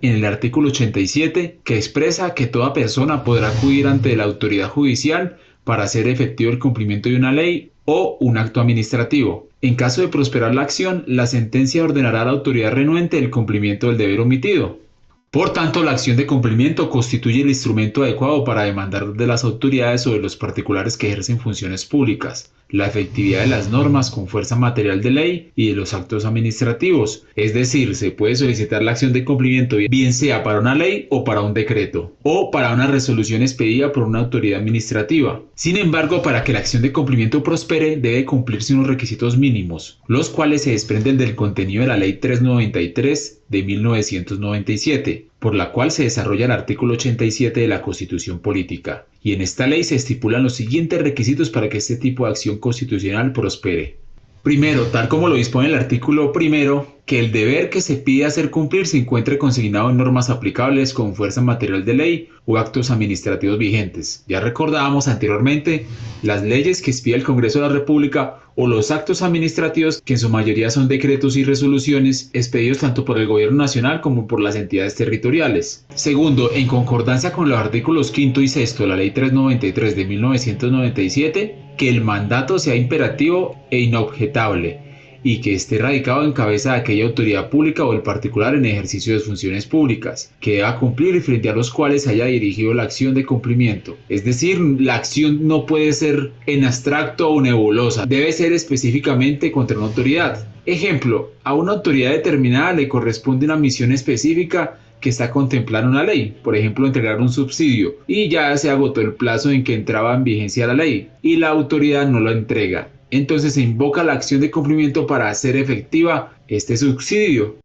En el artículo 87, que expresa que toda persona podrá acudir ante la autoridad judicial para hacer efectivo el cumplimiento de una ley o un acto administrativo. En caso de prosperar la acción, la sentencia ordenará a la autoridad renuente el cumplimiento del deber omitido. Por tanto, la acción de cumplimiento constituye el instrumento adecuado para demandar de las autoridades o de los particulares que ejercen funciones públicas la efectividad de las normas con fuerza material de ley y de los actos administrativos. Es decir, se puede solicitar la acción de cumplimiento bien sea para una ley o para un decreto, o para una resolución expedida por una autoridad administrativa. Sin embargo, para que la acción de cumplimiento prospere, debe cumplirse unos requisitos mínimos, los cuales se desprenden del contenido de la Ley 393 de 1997, por la cual se desarrolla el artículo 87 de la Constitución Política. Y en esta ley se estipulan los siguientes requisitos para que este tipo de acción constitucional prospere. Primero, tal como lo dispone el artículo primero, que el deber que se pide hacer cumplir se encuentre consignado en normas aplicables con fuerza material de ley o actos administrativos vigentes. Ya recordábamos anteriormente las leyes que expide el Congreso de la República o los actos administrativos que en su mayoría son decretos y resoluciones expedidos tanto por el Gobierno Nacional como por las entidades territoriales. Segundo, en concordancia con los artículos 5 y 6 de la Ley 393 de 1997, que el mandato sea imperativo e inobjetable y que esté radicado en cabeza de aquella autoridad pública o el particular en ejercicio de funciones públicas, que deba cumplir y frente a los cuales se haya dirigido la acción de cumplimiento. Es decir, la acción no puede ser en abstracto o nebulosa, debe ser específicamente contra una autoridad. Ejemplo, a una autoridad determinada le corresponde una misión específica que está contemplada en una ley, por ejemplo entregar un subsidio, y ya se agotó el plazo en que entraba en vigencia la ley, y la autoridad no lo entrega. Entonces se invoca la acción de cumplimiento para hacer efectiva este subsidio.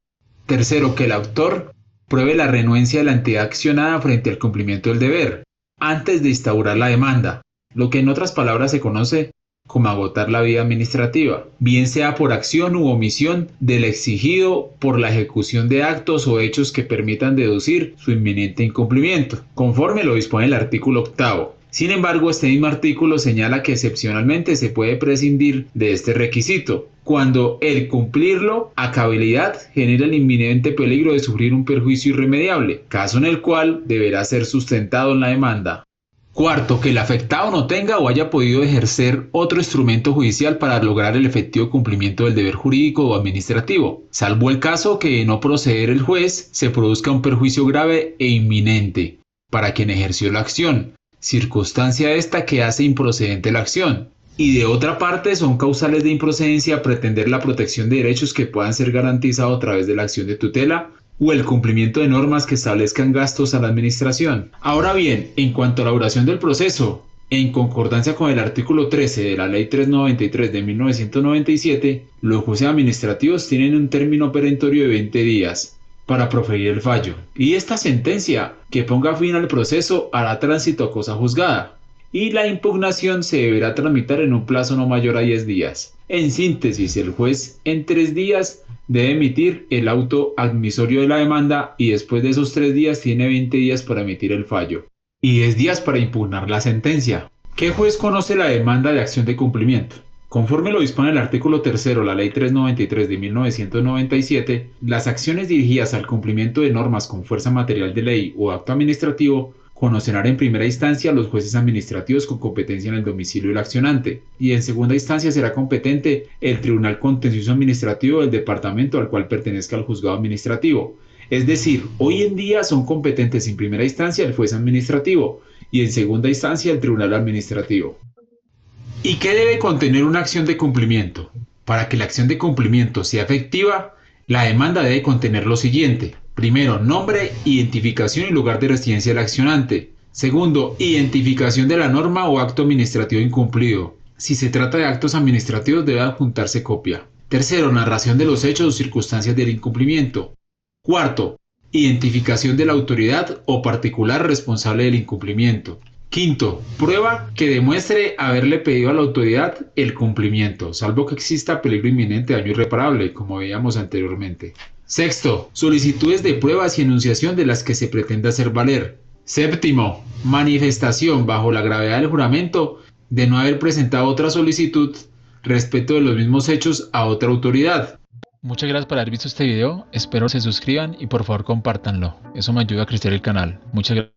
Tercero, que el autor pruebe la renuencia de la entidad accionada frente al cumplimiento del deber, antes de instaurar la demanda, lo que en otras palabras se conoce como agotar la vía administrativa, bien sea por acción u omisión del exigido por la ejecución de actos o hechos que permitan deducir su inminente incumplimiento, conforme lo dispone el artículo 8. Sin embargo, este mismo artículo señala que excepcionalmente se puede prescindir de este requisito, cuando el cumplirlo a cabalidad genera el inminente peligro de sufrir un perjuicio irremediable, caso en el cual deberá ser sustentado en la demanda. Cuarto, que el afectado no tenga o haya podido ejercer otro instrumento judicial para lograr el efectivo cumplimiento del deber jurídico o administrativo, salvo el caso que de no proceder el juez se produzca un perjuicio grave e inminente para quien ejerció la acción, circunstancia esta que hace improcedente la acción. Y de otra parte son causales de improcedencia pretender la protección de derechos que puedan ser garantizados a través de la acción de tutela o el cumplimiento de normas que establezcan gastos a la administración. Ahora bien, en cuanto a la duración del proceso, en concordancia con el artículo 13 de la Ley 393 de 1997, los jueces administrativos tienen un término perentorio de 20 días para proferir el fallo, y esta sentencia que ponga fin al proceso hará tránsito a cosa juzgada, y la impugnación se deberá tramitar en un plazo no mayor a 10 días. En síntesis, el juez en 3 días debe emitir el auto admisorio de la demanda y después de esos 3 días tiene 20 días para emitir el fallo y 10 días para impugnar la sentencia. ¿Qué juez conoce la demanda de acción de cumplimiento? Conforme lo dispone el artículo 3, la Ley 393 de 1997, las acciones dirigidas al cumplimiento de normas con fuerza material de ley o acto administrativo conocerán en primera instancia los jueces administrativos con competencia en el domicilio del accionante, y en segunda instancia será competente el Tribunal Contencioso Administrativo del departamento al cual pertenezca el juzgado administrativo. Es decir, hoy en día son competentes en primera instancia el juez administrativo y en segunda instancia el Tribunal Administrativo. ¿Y qué debe contener una acción de cumplimiento? Para que la acción de cumplimiento sea efectiva, la demanda debe contener lo siguiente. Primero, nombre, identificación y lugar de residencia del accionante. Segundo, identificación de la norma o acto administrativo incumplido. Si se trata de actos administrativos, debe adjuntarse copia. Tercero, narración de los hechos o circunstancias del incumplimiento. Cuarto, identificación de la autoridad o particular responsable del incumplimiento. Quinto, prueba que demuestre haberle pedido a la autoridad el cumplimiento, salvo que exista peligro inminente de daño irreparable, como veíamos anteriormente. Sexto, solicitudes de pruebas y enunciación de las que se pretenda hacer valer. Séptimo, manifestación bajo la gravedad del juramento de no haber presentado otra solicitud respecto de los mismos hechos a otra autoridad.
Muchas gracias por haber visto este video, espero se suscriban y por favor compártanlo, eso me ayuda a crecer el canal. Muchas gracias.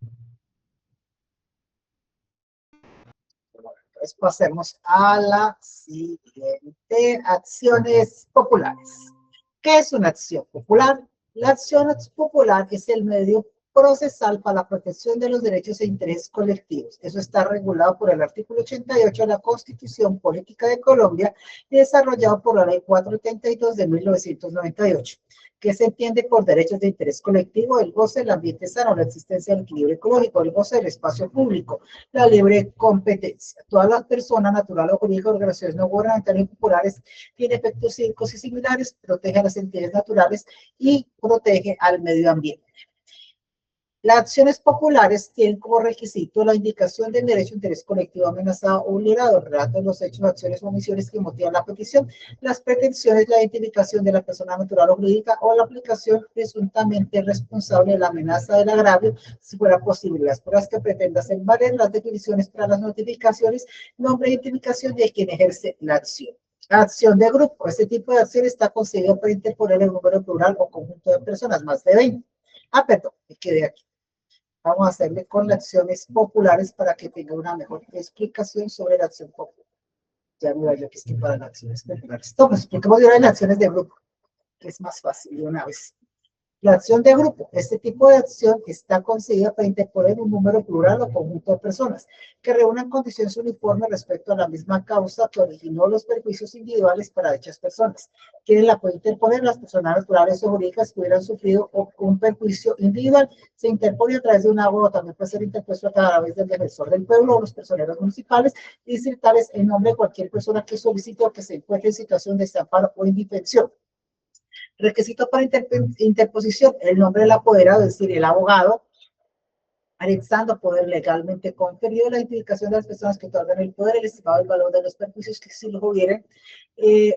Entonces pasemos a la siguiente, acciones populares. ¿Qué es una acción popular? La acción popular es el medio procesal para la protección de los derechos e intereses colectivos. Eso está regulado por el artículo 88 de la Constitución Política de Colombia y desarrollado por la Ley 472 de 1998. ¿Qué se entiende por derechos de interés colectivo? El goce del ambiente sano, la existencia del equilibrio ecológico, el goce del espacio público, la libre competencia. Todas las personas, naturales o jurídicas, organizaciones no gubernamentales y populares, tienen efectos cívicos y similares, protege a las entidades naturales y protege al medio ambiente. Las acciones populares tienen como requisito la indicación del derecho de interés colectivo amenazado o vulnerado, el relato de los hechos, acciones o omisiones que motivan la petición, las pretensiones, la identificación de la persona natural o jurídica o la aplicación presuntamente responsable de la amenaza del agravio, si fuera posible, las pruebas que pretenda hacer valer, las definiciones para las notificaciones, nombre e identificación de quien ejerce la acción. Acción de grupo. Este tipo de acción está concebido para interponer el número plural o conjunto de personas, más de 20. Perdón, me quedé aquí. Vamos a hacerle con las acciones populares para que tenga una mejor explicación sobre la acción popular. Ya me voy aquí para las acciones populares. Entonces, expliquemos ahora las acciones de grupo, que es más fácil de una vez. La acción de grupo. Este tipo de acción está concebida para interponer un número plural o conjunto de personas que reúnan condiciones uniformes respecto a la misma causa que originó los perjuicios individuales para dichas personas. Quienes la pueden interponer, las personas naturales o jurídicas que hubieran sufrido un perjuicio individual, se interpone a través de un abogado, también puede ser interpuesto a través del defensor del pueblo o los personeros municipales y distritales en nombre de cualquier persona que solicite o que se encuentre en situación de desamparo o indefensión. Requisito para interposición, el nombre del apoderado, es decir, el abogado, anexando poder legalmente conferido, la identificación de las personas que otorgan el poder, el estimado del valor de los perjuicios que si los hubieran,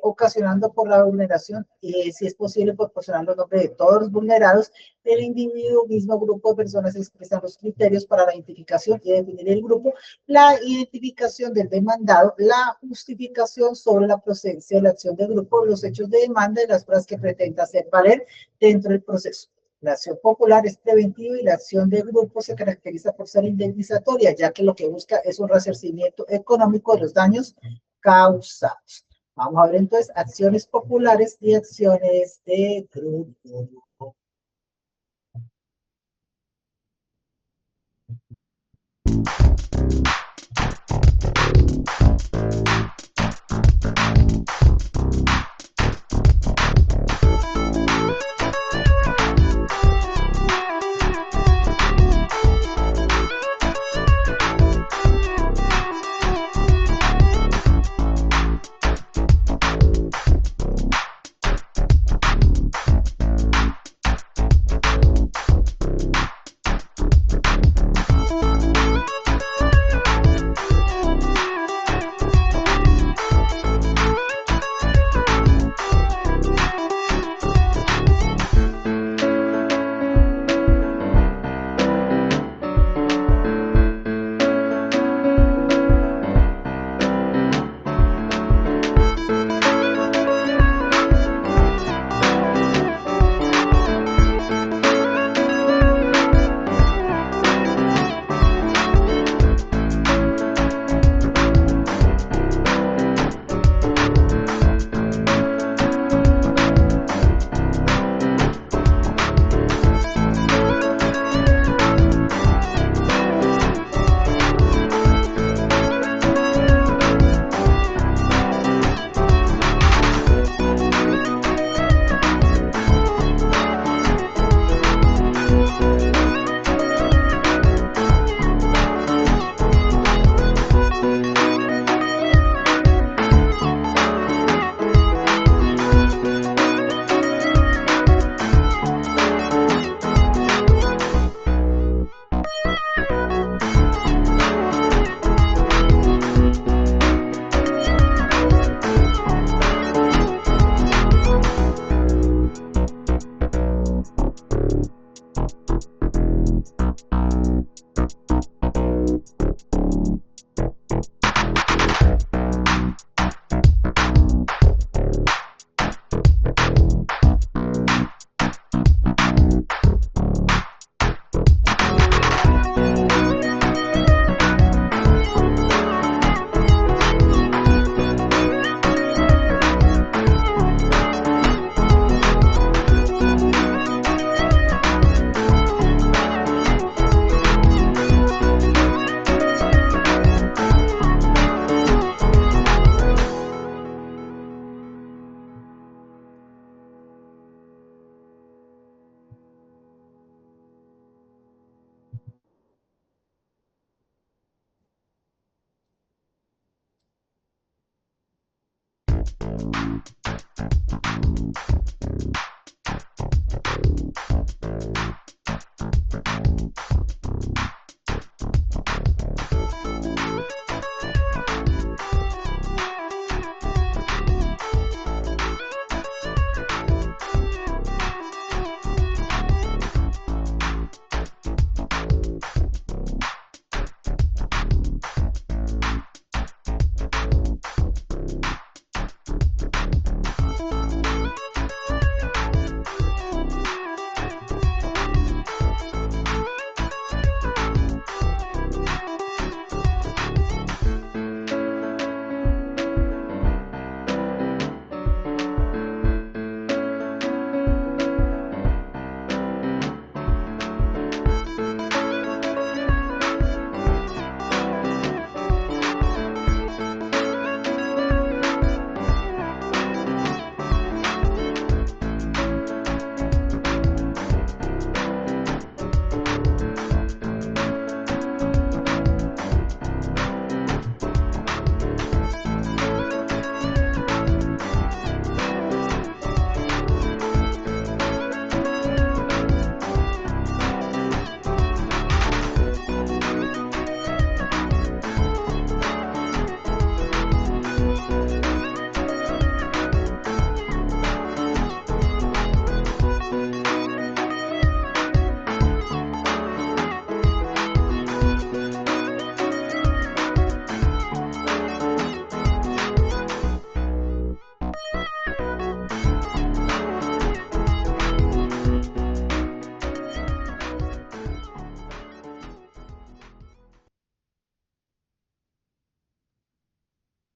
ocasionando por la vulneración, si es posible, proporcionando el nombre de todos los vulnerados, del individuo, mismo grupo de personas expresan los criterios para la identificación y definir el grupo, la identificación del demandado, la justificación sobre la procedencia de la acción del grupo, los hechos de demanda y las pruebas que pretenda hacer valer dentro del proceso. La acción popular es preventiva y la acción de grupo se caracteriza por ser indemnizatoria, ya que lo que busca es un resarcimiento económico de los daños causados. Vamos a ver entonces acciones populares y acciones de grupo.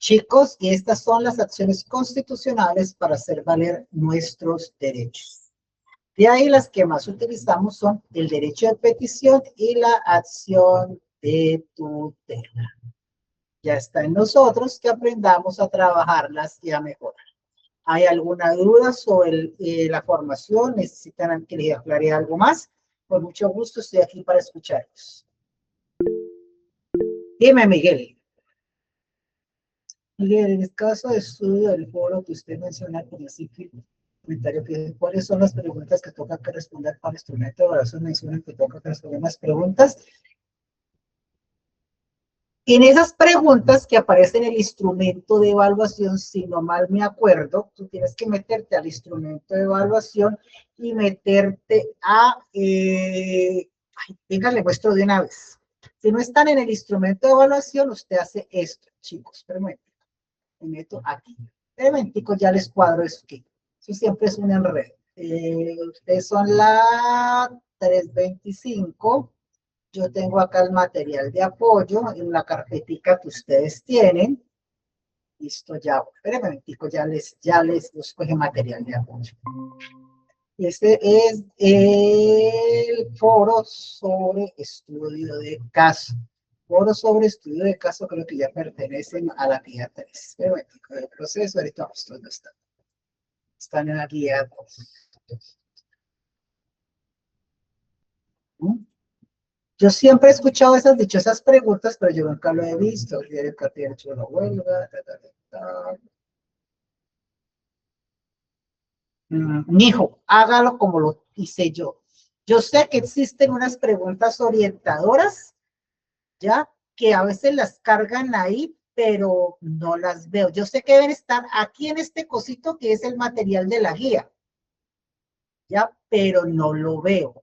Chicos, y estas son las acciones constitucionales para hacer valer nuestros derechos. De ahí las que más utilizamos son el derecho de petición y la acción de tutela. Ya está en nosotros que aprendamos a trabajarlas y a mejorar. ¿Hay alguna duda sobre la formación? ¿Necesitan que les aclare algo más? Con mucho gusto estoy aquí para escucharlos. Dime, Miguel. Miguel, en el caso de estudio del foro que usted menciona al principio, comentario que cuáles son las preguntas que toca que responder para el instrumento de evaluación, mencionan que toca que responder las preguntas. En esas preguntas que aparecen en el instrumento de evaluación, si no mal me acuerdo, tú tienes que meterte al instrumento de evaluación y meterte a... venga, le muestro de una vez. Si no están en el instrumento de evaluación, usted hace esto, chicos, permítanme. Me meto aquí. Elementico, ya les cuadro eso aquí. Eso siempre es un enredo. Ustedes son la 325. Yo tengo acá el material de apoyo en la carpetica que ustedes tienen. Listo, ya. Elementico, ya les coge material de apoyo. Este es el foro sobre estudio de caso. Foro sobre estudio de caso creo que ya pertenecen a la guía 3. Pero el proceso, ahorita ¿dónde están? Están en la guía 2. Yo siempre he escuchado esas dichosas preguntas, pero yo nunca lo he visto. El cartel hecho la huelga, Mijo, hágalo como lo hice yo. Yo sé que existen unas preguntas orientadoras, ¿ya? Que a veces las cargan ahí, pero no las veo. Yo sé que deben estar aquí en este cosito que es el material de la guía, ¿ya? Pero no lo veo,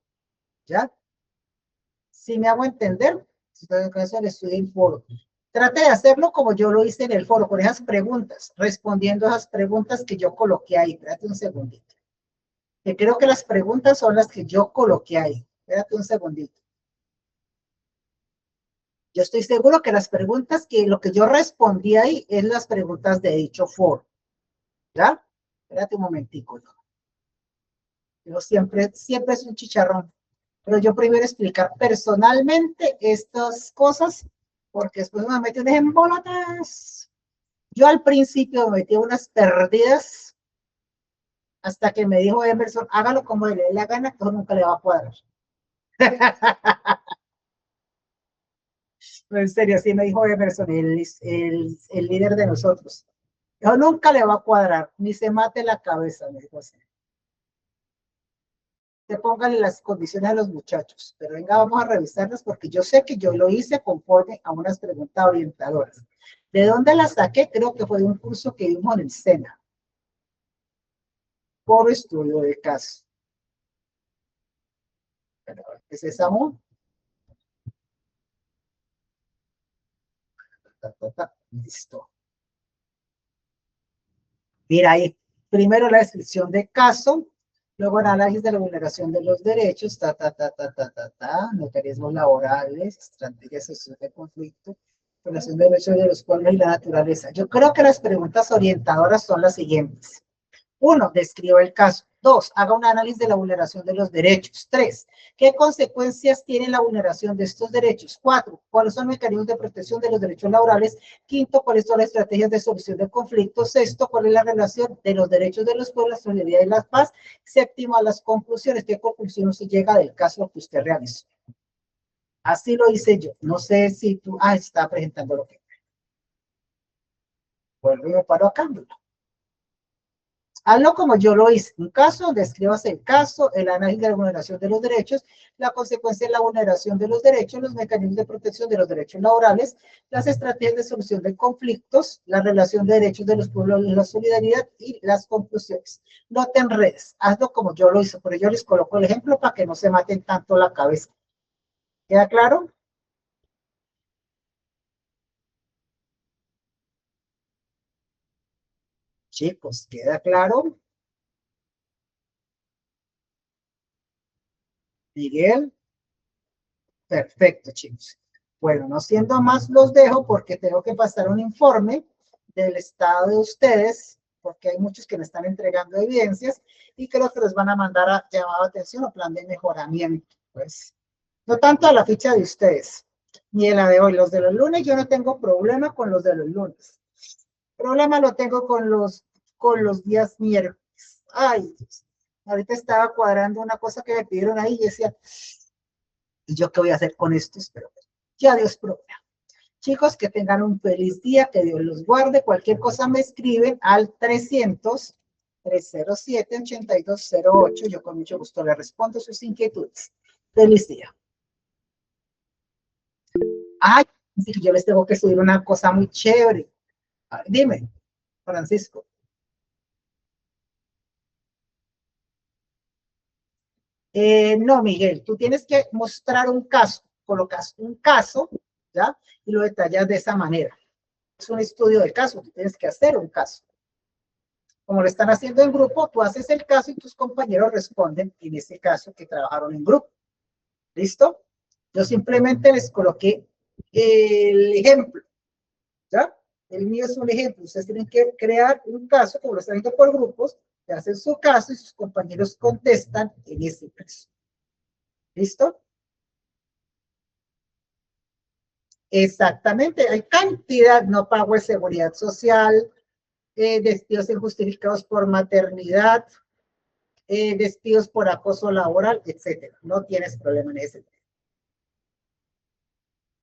¿ya? ¿Sí me hago entender? En el caso del estudio en foro. Trate de hacerlo como yo lo hice en el foro, con esas preguntas, respondiendo a esas preguntas que yo coloqué ahí. Espérate un segundito. Que creo que las preguntas son las que yo coloqué ahí. Espérate un segundito. Yo estoy seguro que las preguntas lo que yo respondí ahí es las preguntas de dicho foro. ¿Ya? Espérate un momentico. ¿No? Yo siempre es un chicharrón. Pero yo primero explicar personalmente estas cosas, porque después me metí unas embolatas. Yo al principio me metí unas perdidas, hasta que me dijo Emerson, hágalo como le dé la gana, que eso nunca le va a cuadrar. En serio, así me dijo Emerson, el líder de nosotros. Yo nunca le va a cuadrar, ni se mate la cabeza, me dijo así. Te póngale las condiciones a los muchachos, pero venga, vamos a revisarlas porque yo sé que yo lo hice conforme a unas preguntas orientadoras. ¿De dónde las saqué? Creo que fue de un curso que vimos en el SENA. Por estudio de caso. ¿Es esa aún? Listo. Mira ahí, primero la descripción de caso, luego análisis de la vulneración de los derechos, mecanismos laborales, estrategias sociales de conflicto, relación de derechos de los pueblos y la naturaleza. Yo creo que las preguntas orientadoras son las siguientes. 1. Describa el caso. 2. Haga un análisis de la vulneración de los derechos. 3. ¿Qué consecuencias tiene la vulneración de estos derechos? 4. ¿Cuáles son los mecanismos de protección de los derechos laborales? 5. ¿Cuáles son las estrategias de solución de conflictos? 6. ¿Cuál es la relación de los derechos de los pueblos, la solidaridad y la paz? 7. Las conclusiones. ¿Qué conclusión se llega del caso que usted realizó? Así lo hice yo. No sé si tú... está presentando lo que... Vuelvo y me paro a cambio. Hazlo como yo lo hice. Un caso, describas el caso, el análisis de la vulneración de los derechos, la consecuencia de la vulneración de los derechos, los mecanismos de protección de los derechos laborales, las estrategias de solución de conflictos, la relación de derechos de los pueblos, la solidaridad y las conclusiones. No te enredes. Hazlo como yo lo hice. Por ello les coloco el ejemplo para que no se maten tanto la cabeza. ¿Queda claro? Chicos, ¿queda claro? Miguel. Perfecto, chicos. Bueno, no siendo más, los dejo porque tengo que pasar un informe del estado de ustedes, porque hay muchos que me están entregando evidencias y creo que les van a mandar a llamado de atención o plan de mejoramiento. Pues, no tanto a la ficha de ustedes, ni de la de hoy. Los de los lunes, yo no tengo problema con los de los lunes. Problema lo tengo con los días miércoles. Ay, Dios. Ahorita estaba cuadrando una cosa que me pidieron ahí y decía... ¿Y yo qué voy a hacer con esto? Pero ya Dios provea. Chicos, que tengan un feliz día, que Dios los guarde. Cualquier cosa me escriben al 300-307-8208. Yo con mucho gusto les respondo sus inquietudes. Feliz día. Ay, yo les tengo que subir una cosa muy chévere. Ay, dime, Francisco. No, Miguel, tú tienes que mostrar un caso. Colocas un caso, ¿ya? Y lo detallas de esa manera. Es un estudio de caso, tú tienes que hacer un caso. Como lo están haciendo en grupo, tú haces el caso y tus compañeros responden en ese caso que trabajaron en grupo. ¿Listo? Yo simplemente les coloqué el ejemplo, ¿ya? El mío es un ejemplo. Ustedes tienen que crear un caso, como lo están haciendo por grupos, que hacen su caso y sus compañeros contestan en ese caso. ¿Listo? Exactamente. Hay cantidad, no pago de seguridad social, despidos injustificados por maternidad, despidos por acoso laboral, etcétera. No tienes problema en ese tema.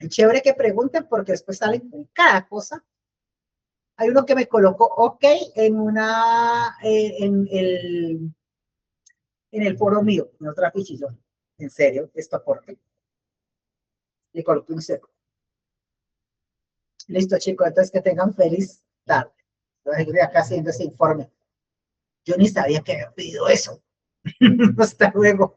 Es chévere que pregunten porque después salen con cada cosa. Hay uno que me colocó OK en el foro mío, en otra fichilla. En serio, esto aporte. Le coloqué un cero. Listo, chicos, entonces que tengan feliz tarde. Estoy acá haciendo ese informe. Yo ni sabía que había pedido eso. Hasta luego.